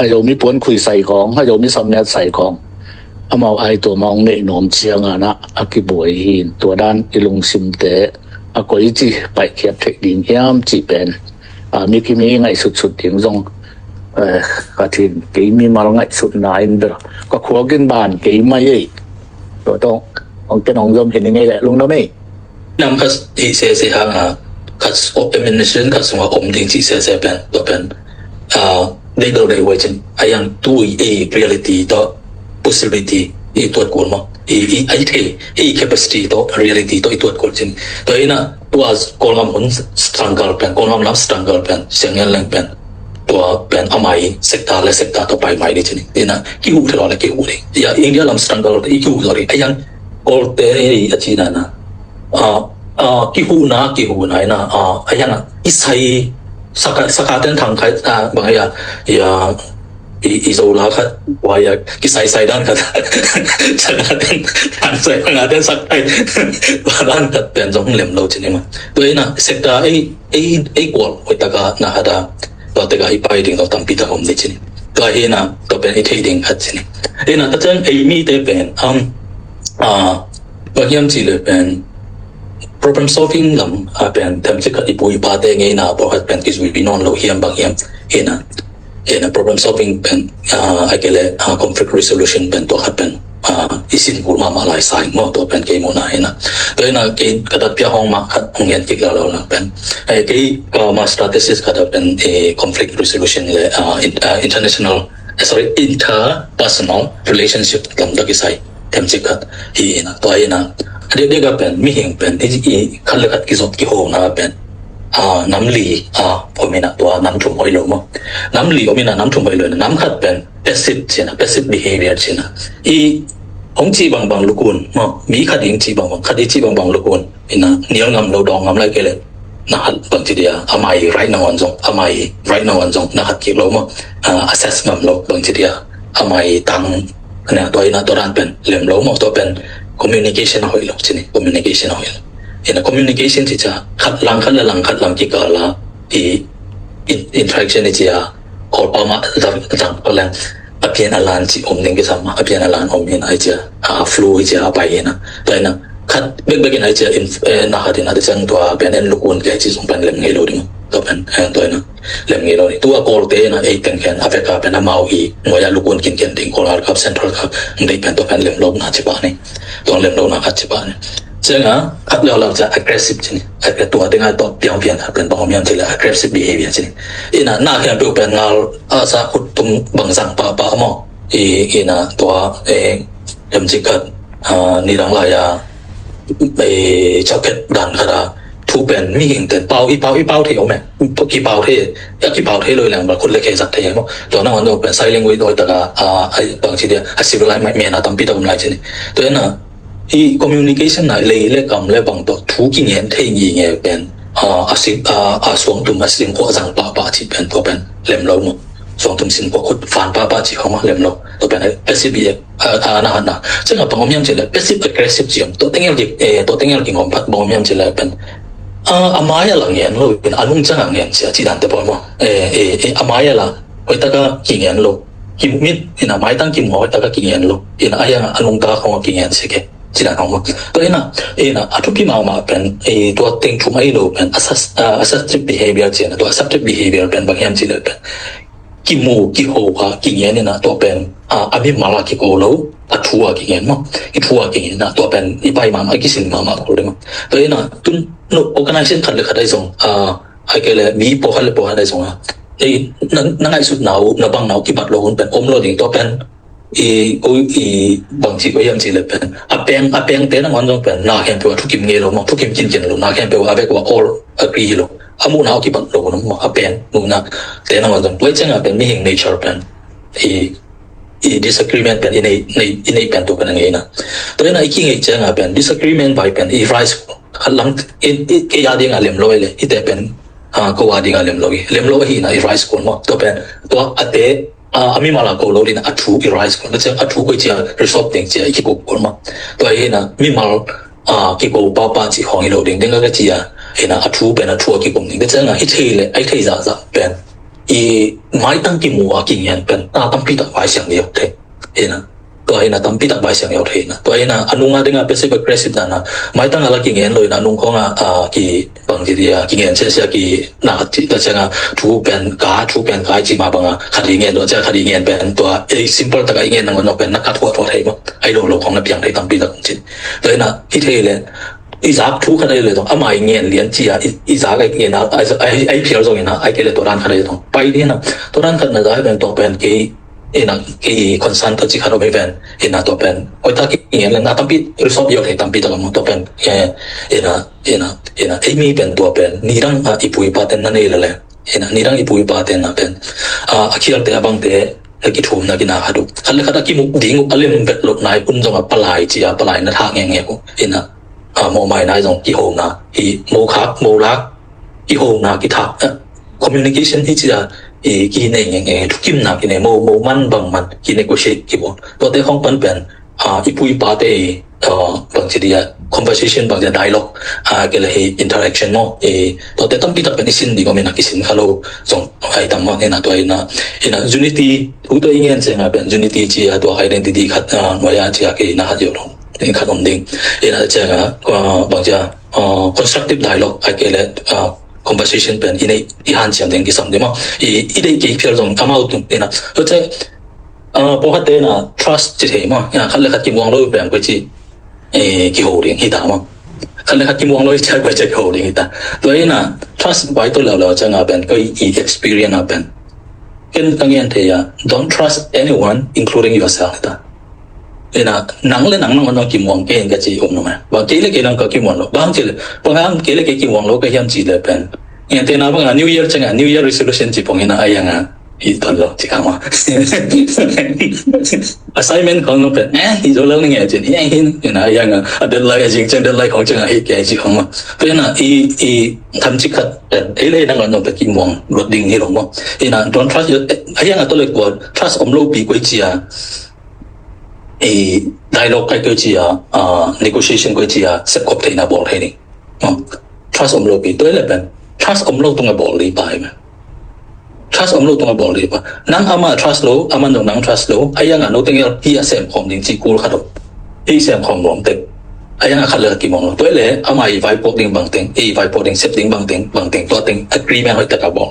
เรามีปวนคุยใส่ของเรามีสำเนียงใส่ของมาไอตัวมองในหนอมเชียงนะอากิบวยหินตัวด้านอิลุงซิมเตะก็อีจีไปเขียบเทคดินยามจีเป็นมีกี่มีไงสุดๆถึงตรงกระถิ่นกี่มีมาลงไงสุดนายเด้อก็ขวกินบานกี่ไม่ยี่ตัวต้องของเป็นของยมเห็นยังไงแหละลุงนะไม่นำคัสที่เสียหาคัสโอเปนมิชั่นคัสว่าอมดิ้งที่เสียเป็นตัวเป็นได้เราได้ไว้จนยังตัวreality ต่อ possibility ตัวกวนมั้งไอ้capacity ต่อ reality ต่อตัวกวนจริงตัวน่ะตัวกอลมัน struggle เป็นกอลมัน struggle เป็นเสียงยังเป็นตัวเป็นอะไรsector และ sector ต่อไปใหม่ดิจริงนี่นะกี่หูเท่าไรกี่หูเลยอย่างอินเดียลำ struggle กี่หูเท่าไรยังกอลเตอร์อาชีพนั้นนะกี่หูไหนนะยังอิสัยสักการเดินทางใครบางอย่างอีโซลาคัดว่าอย่างกิสัยด้านคัดสักการเดินทางใส่บางอย่างสักไอ้บางด้านคัดเป็นจงเหลี่ยมเราจริงมั้ยตัวนี้นะเซกตาไอ้กวดไว้ตะกาหน้าฮะดาตัวตะกาอีไปดิ่งเราตั้งปีตะหอมดิจริงตัวนี้นะตัวเป็นไอ้ที่ดิ่งคัดจริงนี่นะแต่จังไอ้มีแต่เป็นบางอย่างจีเลยเป็นproblem solving ลำเป็นทำสิ่งที่ปุยปาเตงนะเพราะว่าเป็นกิจวิธีนอนเราเฮียมบางอย่างเห็นนะ problem solving เป็นอะไรเลย conflict resolution เป็นตัวขัดเป็นอิสินบุรมาลายสายมอตัวเป็นเกมโมนาเห็นนะตัวนี้นะเกมกระดับยาห้องมาขัดห้องเรียนกิจเรานะเป็นเกมมา strategies กระดับเป็น conflict resolution เลย interpersonal relationship ลำดับกิจใส่ทำสิ่งที่เห็นนะตัวนี้นะเด็กๆก็เป็นมีเห็นเป็นที่ขั้นเลือกกิจกิโฮนะเป็นน้ำลีผมมีนะตัวน้ำชุ่มหอยลมน้ำลีผมมีนะน้ำชุ่มหอยลมน้ำขัดเป็น passive ใช่นะ passive behavior ใช่นะของจีบางลูกคนมีขัดยิงจีบางลูกคนนี่นะเนี้ยงำเราดองงำอะไรกันเลยนะขัดบางทีเดียทำไม right now วันจงทำไม right now วันจงนะขัดกิโลมั้งassess งำเราบางทีเดียทำไมตังเนี่ยตัวนี้นะตัวนั้นเป็นเหลี่ยมเรามั้งตัวเป็น communication หอยลมใช่ไหม communication หอยลมนะ communication ที่จะขัดหลังกี่กาละinteraction ที่จะ or pama dang palang apian alan chi omning ke sama apian alan omin aja flu aja apa ina taina khat begin aja in na hadin ada chang tua pen en lukun ke chi sumpan lem ngelo ding to pen toina lem ngelo ni tua kol te na e pen ken afeka pen mau I ngoya lukun kin ken ding kolar kap central kap ndai pen to pen lem lok na chi ba ni to lem lok na khat chi ba ni changa khat lo cha aggressive chini tua denga to piang pian pen bang miam chila aggressive behavior chini ina na khan pe pen ngal asa kutum bang sang pa mo ina tua em chi khat ni rang la ya chocolate dan khara thu pen mi hing ten pau the ome to ki pau the loi lang ba khul le khe sak the mo to na on pen silent way doi ta ka ai bang chi dia a civilize mai me na tam pi ta lai chini to na communication na le kam le bang to thu ki ngen the ngi nge pen suang tu ma sim ko sang pa chi pen to pen lem lo mo suang tum sim ko khut fan pa chi khoma lem lo to pen passive na changa bang miam chele passive aggressive chiam to tengel ki ngom phat bang miam chele pen amaya lang yen lo pen anung chang ngen sia chi dan te po mo amaya la oi ta ka ki ngen lo ki mit ina mai tang ki mo ta ka ki ngen lo ina aya anung ta khong ki ngen se ke chỉ là không tôi na atrophy mà pen tua ting chung ai lo pen assertive behavior chỉ là tua assertive behavior pen bang yam chỉ là pen ki mu ki ho ha ki yen na tua pen abi mala ki ko lo athua ki yen mo ki thua ki yen na tua pen I pai ma ki sin ma ko le mo tôi na tun no organization khat le khat ai song ai ke le mi po dai song na ngai sut nau na bang nau ki bat lo hun pen om lo ding tua pen bằng chỉ có em chỉ là pen apeng thế là ngon giống pen na khen pe thu kim nghe lo mà thu kim kin lo na khen pe wa be ko all agree lo amu na ki bang lo no apeng nu na thế là ngon giống với chăng là pen mi hình nature pen disagreement pen in pen to pen ngai na to na iki ngai chang pen disagreement by pen rise halang ke ya ding alem lo le ite pen ko wa ding alem lo hi na rise ko mo to pen to ate ami mala ko lo din athu rise ko na athu ko chia resolve ding chia ki ko ma to ai na mi mal ki ko pa chi hong lo ding ga chia ina athu ben athu ki ko ni ga changa ai thei za ben mai tang ki mu ki ngen ben ta tam pi ta vai siang yo the ina to ai na tam pi ta vai siang yo the na to ai na anunga dinga passive aggressive na mai tang ala ki ngen lo na nung ko nga ki bang ji dia ki ngen sia ki na ti ta changa thu ben ka chi ma banga khari ngen do cha khari ngen ben to simple ta ka ngen na no ben na ka thua thei mo ai lo khong na piang thei tam pi ta chin to ai na hi thei le izak thu khana le dong amai ngen lian chi izak ai ngen na ai phial zong na ai ke le to ran khana le dong pai ni na to ran khan na dai ben to ben ke ki concern ta chi kharo ben to ben oi ta ki ngen na tam pi resolve yo thei tam pi ta mo to ben ai mi ben to ben ni rang ipui pa ten na nei le ni rang ipui pa ten na ben akhial te abang te ki thum na ki na hadu khal khata ki mu ding alem bet lot nai kun jong palai chi palai na tha nge ko mo mai nai jong ki ho na hi mo khak mo lak ki ho na ki tha communication hi chi ki nei nge thu kim na ki ne mo man bang man ki negotiate ki bo to te khong pan pen ipui pa te bang chi dia conversation bang dia dialogue ke le interaction mo to te tam pi ta pen sin di ko me na ki sin hello jong ai tam ma ne na to ina unity u to ingen se na pen unity chi to identity khat no ya chi ke na ha jo no den khat om ding ina cha bang ja constructive dialogue ai ke le conversation pen in a han chiang ding ki sam de ma dei ki phial jong come out ina to che po khat de na trust chi the ma ya khal le khat ki mong lo pen ko chi ki ho ding hi ta ma khal le khat ki mong lo cha ko che ho ding hi ta to ina trust bai to lo cha nga pen ko experience na pen ken tang yan the ya don't trust anyone including yourself ta ina nang no ki mong ke ga chi om no ma ba ke le ke nang ka ki mong lo bang chi le pang ke le ke ki mong lo ka yam chi le pen yen te na ba new year changa new year resolution chi pong ina ayanga hi to lo chi ka ma assignment khong no pen hi zo lo nge chi ni hin ina ayanga adel la ga jing chen del lai khong changa hi ke chi khong ma pe na tham chi khat ai le nang no ta ki mong lo ding hi lo mo ina don't trust ayanga to le ko trust om lo pi ko chi dialogue kai ko chi negotiation ko chi set kop thei na bol thei ni trust om lo pi to le pen trust om lo tung a bol li pai ma trust อมโลตรงบอกเลยป่ะนั่งอามา trust โลอามันตรงนั่ง trust โลไอ้ยังอ่ะโน้ตเต็งเฮียเสมของจริงจีกูขัดไอ้เสมของหลวงเต็งไอ้ยังขัดเลยกี่มองตัวเลยอามาอีไวโพดิ้งบางเต็งอีไวโพดิ้งเซฟดิ้งบางเต็งตัวเต็ง agreement ให้ตะกับบอก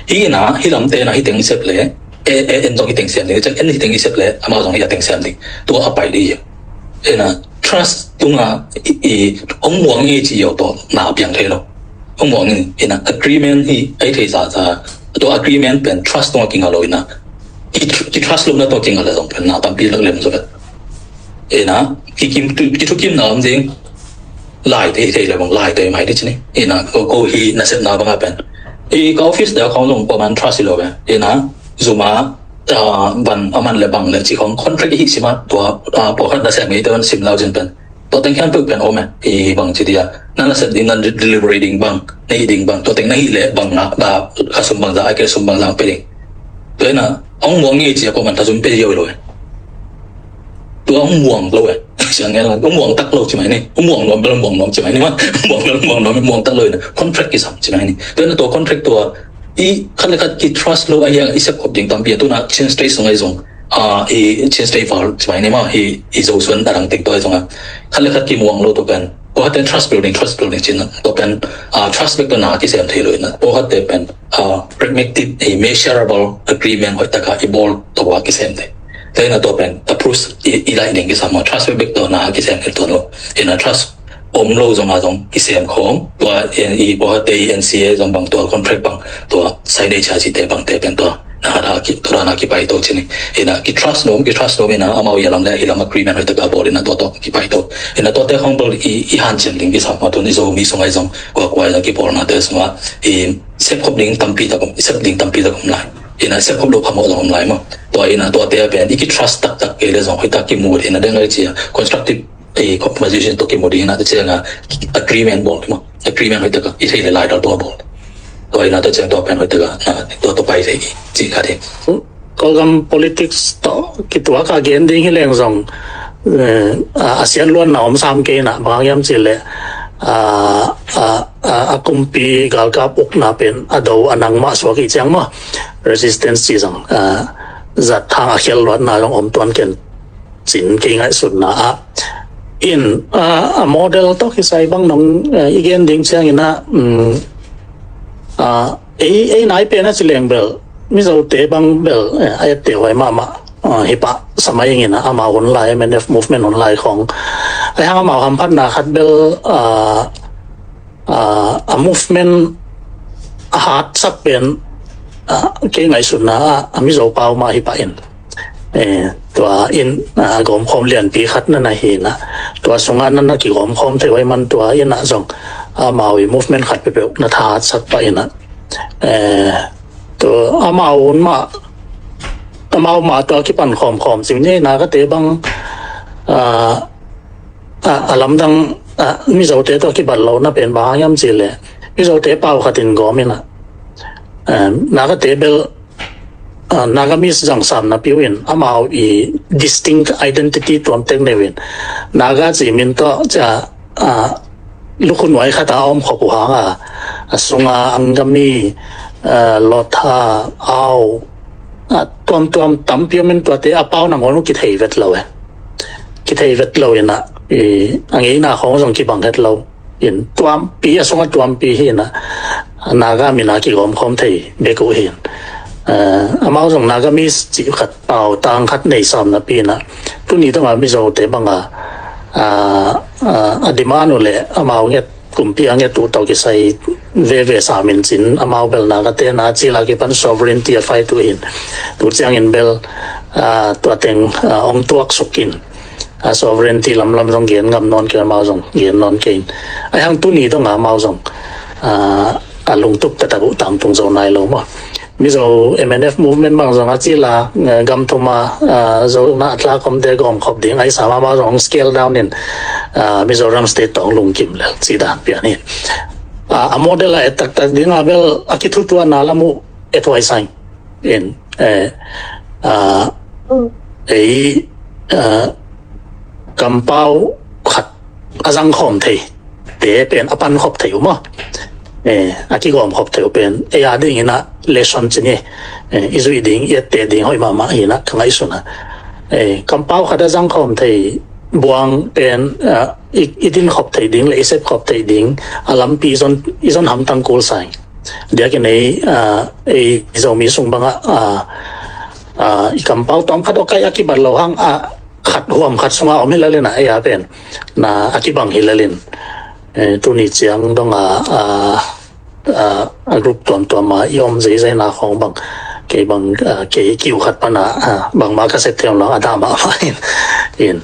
ฮีนะฮีลำเต็งนะฮีเต็งเซฟเลยเอ็นตรงฮีเต็งเซฟเลยจังเอ็นฮีเต็งเซฟเลยอามาตรงฮีเต็งเซฟดิ้งตัวเอาไปดีนะ trust ตรงอ่ะอีองหวงเอจี有多哪边去咯องหวงนี่นะ agreement ฮีไอ้ที่จะตัว agreement เป็น trust ตรงกินอะไรนะที่ trust ลงนั้นตัวกินอะไรตรงเป็นนะตามปีเรื่องเล่มสุดนะที่กินที่ทุกกินนะจริงไล่ที่เลยบางไล่ตัวไม่ได้ใช่ไหมนะก็ฮีน่าเสียหน้าบางเป็นก็ออฟฟิศเดี๋ยวเขาลงประมาณ trust เลยนะซูมาบันอามันเลยบางเลยที่ของ contract ที่สิมาตัวพอขัดน่าเสียไม่ได้มัน10,000เป็นตัวเต็งแค่เป็นโอเมบางทีเดียนั่นน่าเสียดิ้งนั่น delivery ดิ้งบางนี่ดิ้งบางตัวเต็งนั่นฮีเละบางนะแบบข้าสมบังจะไอ้แค่สมบังจะไปดิ้งตัวน่ะองหวงนี่จีก็มันถ้าสมไปเยอะเลยตัวองหวงเลยเสียงเงี้ยองหวงตักเลยใช่ไหมนี่องหวงน้อมเป็นองหวงน้อมใช่ไหมนี่ว่าองหวงเป็นองหวงน้อมเป็นองหวงตักเลยนะ contract กี่สัมใช่ไหมนี่ตัวน่ะตัว contract ตัวอีขั้นเลยขั้นกี่ trust เลยไอ้ยังอีเสพขบดิ้งตามเบียตัวน่ะ change state ส่งไอ้ส่งอี change state file ใช่ไหมนี่ว่าอีโซส่วนต่างๆตัวไอ้ส่งอ่ะขั้นเลยขั้นกี่มวงโลตัวเป็นพอฮัตเป็น trust building จริงนะตัวเป็นtrust เป็นตัวหนาที่เสียมทีเลยนะพอฮัตเป็นpragmatic measurable agreement ให้ตะการอีบอลตัวที่เสียมทีแต่นะตัวเป็น approach อีไลน์ดิ้งที่สามารถ trust เป็นตัวหนาที่เสียมทีตัวนู้นนะ trust อมโลจงมาจงที่เสียมของตัวอีพอฮัตเป็น NCA จงบางตัว contract บางตัว signature ที่เตะบางเตะเป็นตัวnah kita nak kita itu sini, ina kita trust nom ina amau ya lam le ila agreement itu gak boleh na to kita itu, ina to te hong boleh i hanjin ling bisa apa tu ni zomi sungai zong gua lagi boleh na te semua sep kop ling tampi tak lai, ina sep kop lo kamu zong lai mah, to ina to te apa ni kita trust tak kele zong kita kimur ina dengar cia constructive conversation to kimur ina tu cia agreement boleh mah, agreement itu gak itu lai dah to boleh. ตัวนั้นตัวเจ้าตัวเป็นตัวตัวไปเลยจีกันเองก็กำ politics ต่อคิดว่าการเกณฑ์ดิ้งให้แรงส่งอาเซียนล้วนหนอม3 เกณฑ์นะบางอย่างสิเลยกุมปีกาลกับอุกนาเป็นดูอันนังมาสวกิจังมั้ง resistance จีสังจัดทางอาเซียนล้วนนะลองอมตัวกันสินเก่งไอ้สุดนะอินโมเดลต้องคิดใส่บางน้องอีเกณฑ์ดิ้งเชียงนะนายเป็นนักเลี้ยงเบลมิจะเตะบังเบลไอ้เตะไว้มาฮิปะสมัยอย่างนี้นะอามาออนไลน์ MNF movement ออนไลน์ของไอ้ห้างอามาทำพัฒนาคัดเบลmovement หาสักเป็นเก่งไงสุดนะมิจะเป่ามาฮิปะอินตัวอินกรมคอมเรียนปีคัดนั่นนะเห็นนะตัวสงานนั่นนะกี่กรมคอมเทไว้มันตัวอินนะส่งมาวิ movement ขัดไปเปล่านาทาสักไปนะตัวมาอุ่นมาตัวคิดปันคอมสิ่งนี้นะก็เตะบังลำดังมิจะเตะตัวคิดปันเราน่าเป็นบางย่ำสิเลยมิจะเตะเป่าขัดตินก็ไม่นะนาก็เตะเบลนาก็มีสังสรรค์นะพี่วินมาอี distinct identity ตัวเต็งเนวินนาก็จิมินก็จะลูกคนไหวข้าตาอ้อมขบหางสงาอังกามีลอทาเอาตัวตั้มพิวมันตัวเตะเป้าหนังวันนู้กิเทเวตเรากิเทเวตเรานะอันนี้นะของส่งกี่บังเทเราเห็นตัวปีสงาตัวปีเห็นนะนาก็มีนากี่กรมคอมเทเบกูเห็นมาส่งนาก็มีจีขัดเป่าตังขัดในซ้ำนะปีนะทุกนี้ต้องมาไม่โจเตะบังดีมานุเลยมาเอาเงี้ยกลุ่มพี่อันเงี้ยตัวตัวกิใส่เวสามินสินมาเอาเบลนาก็เตนาจีลากิปัน sovereignty ไฟตัวเองตัวเจียงอินเบลตัวเต็งองตัวสุกิน sovereignty ลำตรงเกียนงำนอนเกียนมาส่งเกียนนอนเกียนไอ้ทางตัวนี้ต้องมาส่งลงตุกแต่ตะบุตามตรงโซนไหนลงมั้งมิโซ MNF movement บางส่วนอาจีลากำทุมาโซนัดลาคอมเดกอมขอบดิ้งไอ้สามารถมาส่ง scale down เนี่ยมิโซรัมสเตทต้องลงกิมเลยสีดานเปียนี่โมเดลอะไรตักดิ้งอาเบลอากิทุตัวนาลามุเอทไวไซน์เอ็นกำเป้าขัดอาจังคอมเทเตเป็นอปันขอบเทวมั้ง อากิกอมขอบเทวเป็นดิ่งนะเลสันจีนี่อิสุดิ่งเตดิ่งห้อยมาหินะข้างไอสุนะคำเป้าขัดจังคอมเทบวงเป็นอีดินขอบเทดิ่งเลยเซฟขอบเทดิ่งอาลัมปีซอนหำตังกูลใส่เดี๋ยวกันนี้จะมีส่งบางคำเป้าต้องขัดโอเคอากิบัลเราหังขัดห่วมขัดสมาอมให้ละเล่นนะเป็นนะอากิบังให้ละเล่นตัวนี้เจียงต้องรูปตัวมายอมใจใจนาของบางเกี่ยบางเกี่ยกิวขัดปนาบางมาก็เสร็จเที่ยวเราอาดามาเห็น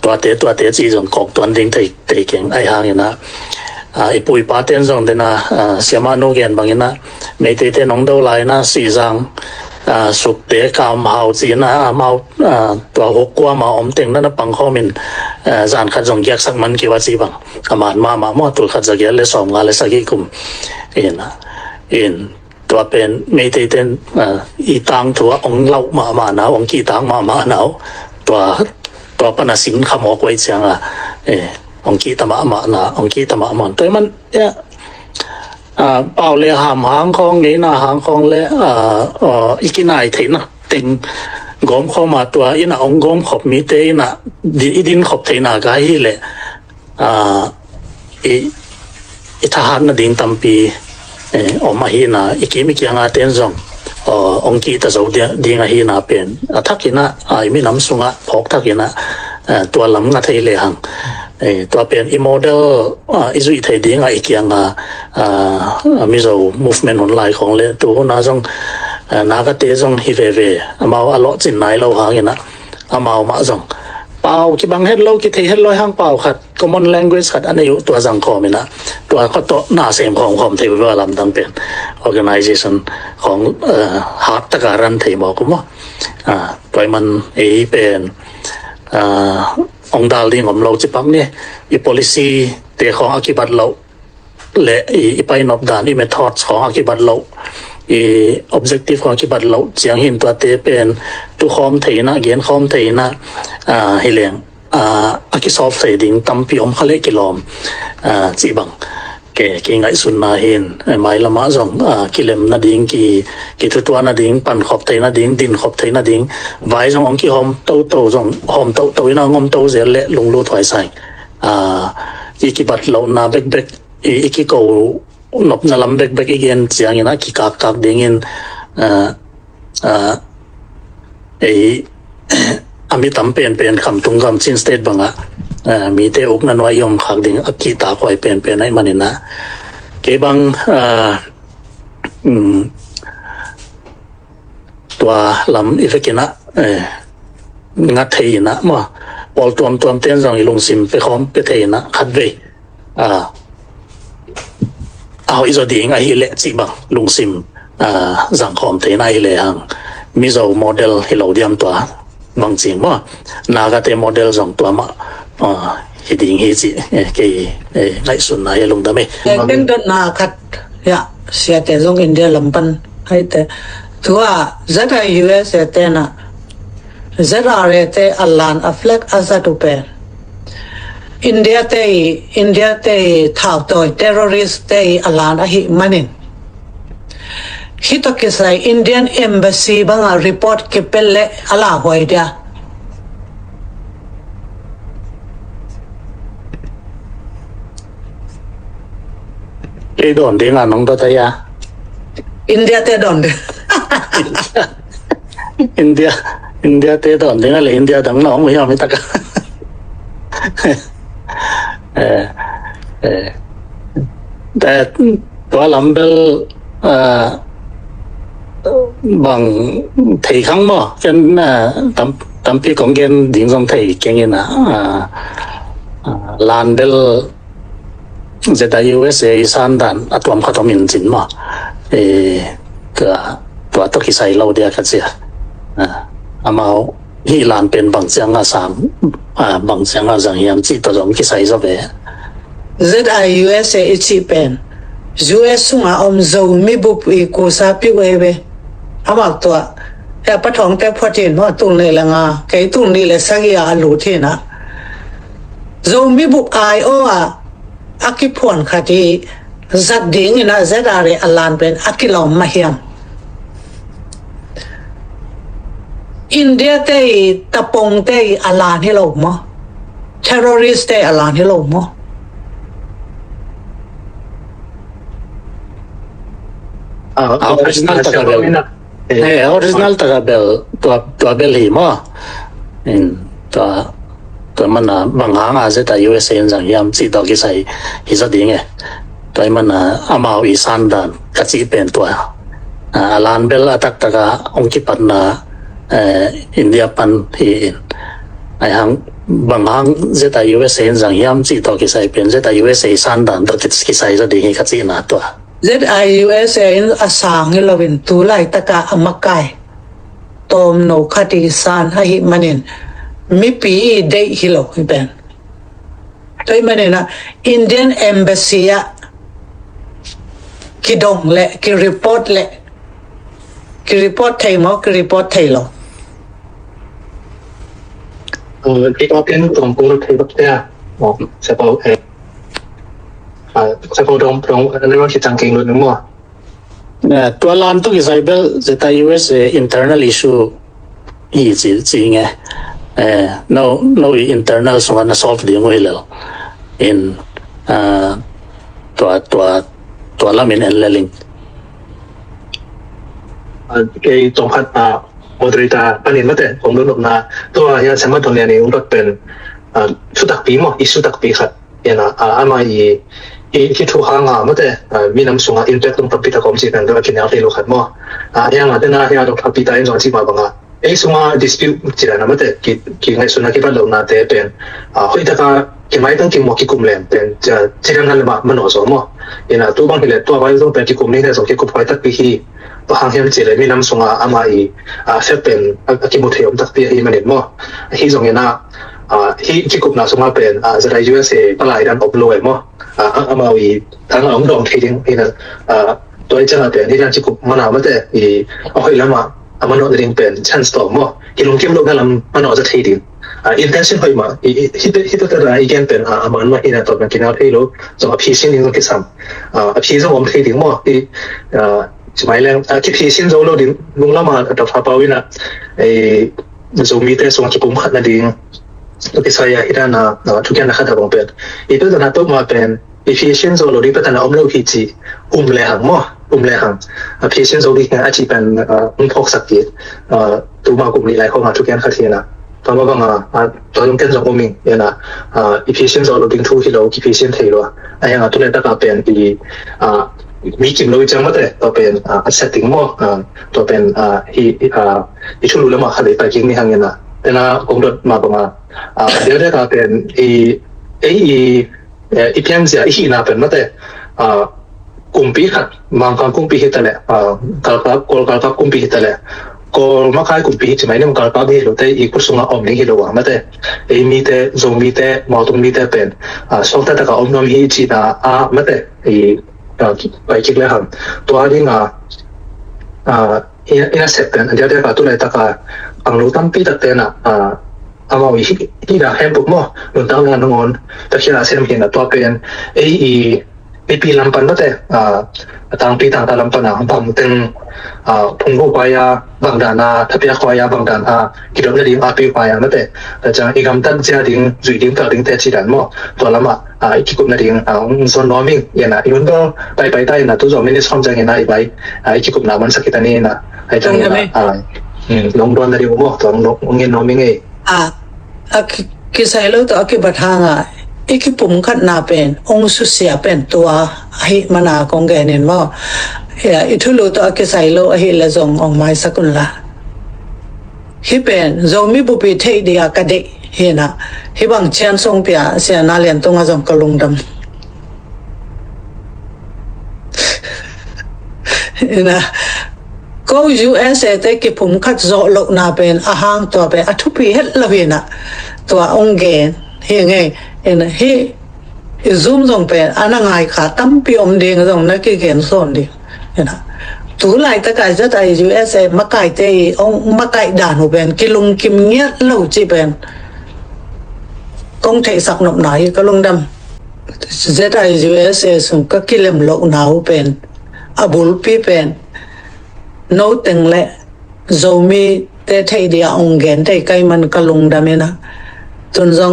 ตัวเตะจีจงกอกตัวดิ้งเตะเก่งไอ้ห่างนะปุยปาเต้นจงเดนะเสียมาโนเกนบางนะไม่เตะน้องเดาไลนะสีจังสุกเตะกามหาวจีนะมาตัวหกกว่ามาอมเต็งนั่นปังข้อมินจานขัดจงแยกสักมันกี่ว่าจีบังอามันมาตัวขัดจะแยกเลยสองงานเลยสักกี่กุมเห็นตัวเป็นไม่เต้นอีตังตัวองเล่ามาหนาวองกีตังมาหนาวตัวปนัสินขมอกไว้เชียงองกีตมาหนาองกีตมามันตัวมันเป่าเลยหามหางคองนี้นะหางคองเลยอีกินายเถนะติงกอมเข้ามาตัวอีน่ะองกอมขอบมีเตน่ะดินขอบเทน่ะก็ให้เลยอีทหารน่ะดิงตัมปีออกมาฮีน่ะอีกิมิกิงาเต้นจงองกีตะโซเดียดิงาฮีน่ะเป็นทักกินะมีน้ำสุงะพกทักกินะตัวลำงาเทเลยหังตัวเป็นอีโมเดลอิสุอิไทยดิ้งอีกอย่างมิโซ movement หนไหลของเลยตัวน่าจงน่าก็เตะจงฮิเวมาอลอจินไหนเราหางอย่างนะมาจงเป่าคิบังเฮ็ดเราคิดเฮ็ดลอยหางเป่าขัด common language ขัดอันนี้อยู่ตัวสังคมนะตัวก็ตัวหน้าเสียงของเทวลำตั้งเป็น organization ของฮาร์ตตะการันเทบอกกูว่าตัวมันเป็นองดาลดิ้งของเราจะปั๊มเนี่ยอี policy เตะของอากิบัตเราและอีไปนอบดานอี methods ของอากิบัตเราอี objective ของอากิบัตเราเสียงหินตัวเตะเป็นตุคอมเทนะเกียนคอมเทนะให้เลี้ยงอากิซอฟเทดิ้งตั้มพิอมเขาเล็กกิโลมจีบังเก่งไงสุนนาเห็นไม่ละมาจงกิเลมนาดิ้งกี่ตัวนาดิ้งปั่นขอบเทนาดิ้งดินขอบเทนาดิ้งไว้จงองกี่หอมโตจงหอมโตอีน่างอมโตเสียเละลงรูถอยใส่อีกิบัดเรานาเบกอีกิโกนบนาลำเบกอีเกนเสียงอย่างนั้นกิกากดิ้งเงินอามิตั้มเป็นคำตุงคำชินสเตทบังมีเตอุกนันวายอมขักดิ่งอักกีตาคอยเป็นให้มันนะเก็บังตัวลำอีเฟกินะงัดเทียนะมั่วบอลตัวเต้นจังอีลงซิมไปคอมไปเทียนะขัดเวเอาอีจอดีงไอเละจีบังลงซิมสังคมเทียนะไอเละหังมิโซโมเดลให้เราเดียมตัวบางจริงมั่วนากาเตโมเดลจังตัวมาฮิดิ้งฮิจิไงสุนนายลงดำไหมเป็นต้นนาคัดเสียแต่ลงอินเดียลำปันให้แต่ถือว่าจะได้ยูเอสเตนะจะได้เตะอัลลันอัฟเล็กอาซาตุเปนอินเดียเตะท้าวตัวเทอร์ริสเตะอัลลันหิมันินฮิตกิสไลอินเดียนเอมบาซีบังอารีพอร์ตเก็บเป็นเละอัลลาหวยเดียโดนดีงานน้องตัวทายาอินเดียเตะโดนเดอินเดียเตะโดนดีงานเลยอินเดียดังน้องไม่ยอมไม่ตักแต่ตัวลำเบลบางทีครั้งมั้งกันตั้มพี่ของเกนดิ่งส่งทีเก่งนะลานเบลจะได้ USA สานดันอัตวมขัดมินจินมาก็ตัวตุกิใส่เราเดียกันเสียมาฮีลานเป็นบางเสียงอาสามบางเสียงอาสังยามจีตัวจอมกิใส่ซะเบ้ USA อีชีเป็น US สุงาอมzomiบุปอีกูซาปิเวเบอามาตัวแต่ปะทองแต่พอเจนว่าตุนเลยละงาไก่ตุนนี่เลยสักยาหลุดที่นะ zomi บุปไอโออากิพวนคดี zat ding ina zedare alan pen akilo mahiam India te tapong te alan hilo mo terrorist te alan hilo mo original taga bel tua bel hi mo in tua mana banghanga zeta USA yang yam si do ki sai hi sa ding e tua mana amao isan dan kachi pen tua alan bel atak taga ongki patna India pan hi ai hang banghang zeta USA yang yam si do ki sai pen zeta USA san dan do ki sai sa ding kachi na tua ZIUSA in asang hilawin tulay taka amakai tom no kati san hahi manin mipi day hilo iben toy manina Indian Embassy ya kidong le ki report thay mo ki report thay loที่ก็เป็นตรงกูรถไทยแบบเนี้ยบอกเฉพาะเฉพาะตรงเรื่องที่จังเก่งเลยนึกว่าtua lan tu ki sai bel zeta USA internal issue hi chi nge no internal so na solve ding we lo in tua la min en leling เกี่ยตรงพัดโมดริตาปนินมาแต่ผมรู้หนุนาตัวยาสมัยตรงนี้นี่มันเป็นชุดตักปีมั้งอีชุดตักปีครับเนี่ยนะอามาที่ทุกครั้งมาแต่มีน้ำส่งอินเตอร์ตรงทับปีตะกอมจีกันตัวกินเอาไปลูกขัดมั้งยังแต่น่าที่เราทับปีตาเองส่งจีมาบังส่งdispute จีกันมาแต่กินให้ส่วนนั้นที่บ้านเราน่าแต่เป็นคุยตะการกินไม่ต้องกินหมกกินกุมเลนเป็นจะจีกันนั่นแหละมันหน่อสมมั้งเนี่ยนะตัวบางทีเลยตัวไปต้องเป็นกินกุมนี่แต่ส่งกินกุมไปตักปีที่บางทีมันจีเลยมีน้ำส่งอามาเฟซเป็นกินหมดเทียมตักปีที่มันเห็นมั้งที่ส่งเนี่ยนะที่กินกุมน่ะส่งมาเป็นจะได้ USA ปลายด้านอบรวยมั้งอามาทั้งเราดองทีดิ้งนี่นะตัวเจ้าเป็นที่ด้านกินกุมมันมาแต่เอาไปแล้วมามันเอาดิ้งเป็นชั้นสองมั้งที่ลงเก็บลูกนั่นมันเอาจะทีดิ้งintention ไปมาที่ตัวแต่ละอีกเป็นมันมาที่นั่นตัวเป็นกินเอาที่ลูกส่งพีซินดิ้งก็ซ้ำพีซินผมทีดิ้งมั้งที่สมัยแรกที่พีซินเราดิ้งลุงละมาดับฟ้าเปล่าวินะzomi แต่ส่งกินกุมขัดนั่นดิ้งตัวที่ใส่ที่นั่นทุกอย่างนะครับแต่ผมเป็นอีกตัวนั้นตัวมาเป็น efficient เราดิ้งเป็นอมโลกิจิเลยหังมั้งเลยหัง efficient เราดิ้งอาชีพเป็นพกสักทีตัวมากลุ่มนี้หลายคนมาทุกอย่างขัดที่นะตอนว่าตอนกันสองมิงเนี่ยนะefficient เราดิ้งทุกที่เรา efficient ที่เราไอ้ยังตัวนี้ตั้งแต่เป็นมีกิมเราจังมาแต่ตัวเป็นsetting มั้งตัวเป็นที่ชุดรู้แล้วมาขัดไปกินนี่หังเนี่ยนะแต่นะผมโดนมาประมาณเดี๋ยวได้ก็เป็นอีเพียงเสียอีน่าเป็นมาแต่กุมปีขัดบางครั้งกุมปีหิตแหละกอลกับกุมปีหิตแหละกอลมาขายกุมปีหิตใช่ไหมเนี่ยมันกอลกับหิตแต่อีกคนส่งออมนี่หิตว่ามาแต่มีแต่zomiแต่มาตรงมีแต่เป็นส่งแต่กับอมน้ำหิตจีน่ามาแต่ไปคิดเลยครับตัวนี้อินาเสพเป็นเดี๋ยวได้ก็ตัวไหนตะการอังรู้ตั้งปีตัดเตนะอามาวิที่ด่าแฮมบุกมั่วหนุนตั้งงานงอนแต่ที่เราเส้นเห็นตัวเป็นมีปีลำปันตั้งแต่ต่างปีต่างตาลำปันบางตึงพุงโบวายาบางดานาทัพยาควายาบางดานากิโลเมตรอาปีวายานั่นแต่จะอีกคำตั้งเจ้าดิ้งจุดดิ้งต่อดิ้งแต่จีดันมั่วตัวละมาอีกกลุ่มนั่นดิ้งส่วนน้อยมิ่งอย่างน่ะยุ่งก็ไปได้น่ะตัวจอมินิสคอมจังอย่างน่ะอีกไปอีกกลุ่มน่ะมันสักกี่ตันนี่น่ะให้จังอย่างน่ะลงดวนนั่นดิ้งมั่วตัวลงเงินน้อยมิ่งเองkisah lo tu akibat hanga iki pumkat na pen ong susia pen tua hi mana kong genin mo ya itu lo tu kisah lo hi la zong ong mai sakun la hi pen zomi bu pi thei dia ka de hi na hi bang chen song pia sia na lian tonga zong kalung dam na ko USA te ki pumkat zo lo na pen ahang to pe athupi het lavinaตัวองเกนเฮียไงเฮียซูมส่งเป็นอันนั้นไงขาตั้มปีอมเดียงส่งนักเขียนส่วนดินะตัวไหลตะไคร้จะได้ USA มาไก่เตยองมาไก่ด่านหูเป็นกิลุงกิมเงี้ยเล่าจีเป็นกงเทสักหนบหน่อยก็ลงดำ ZIUSA สุก็กิเลมโลกหนาวเป็นอบุลปีเป็นโนเต็งและโซมีเตไทยเดียองเกนไทยไกมันกะลงดามินะจนจง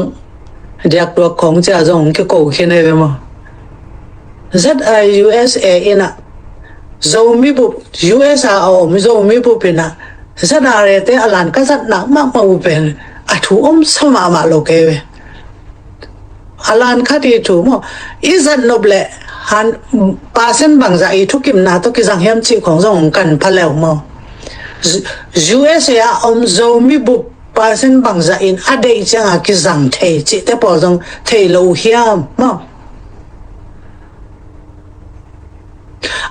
เดียกตัวของจะจงก็โกขึ้นได้ไหมZIUSA อินะโซมีบุบ USA เอาโซมีบุบเป็นนะZRA เตอลันก็ซัดหนักมากมาบุเป็นอะถูอมสมามาโลเกเวอลันคดีถูมั้งอีสันนบเล่ฮันปาเซนบางใจทุกิมนาตุกิจังเฮียมชีของจงกันพะเลวมั้ง USA อมโซมีบุบปาเซนบางใจอินอดีตจังกิจังเทจิแต่พอจงเทโลเฮียมมั้ง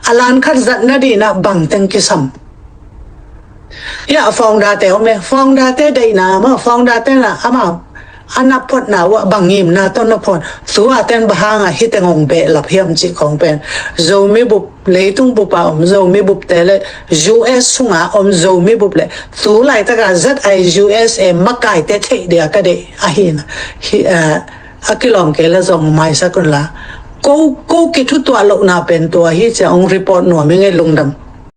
อลันคัดจัดนาดีนะบางเต็งกิซัมยาฟองดาเตอเมฟองดาเตได้นามาฟองดาเตนะอามาอันนับพอดนาวะบางยิมนาต้นนับพอดสัวเต็นบางฮิตงงเบลับเฮียมจิของเป็นโซมีบุบเลยตุงบุปอมโซมีบุบเตเล US สุงาอมโซมีบุบเลสัวไลตะกา ZIUSA มักไก่เตเทเดียก็ได้อาหินอากิลอมเกลซองไม่สักคนละกูคิดทุกตัวลงนาเป็นตัวฮิจะองรีพอร์ตหน่วยไม่ไงลงดำ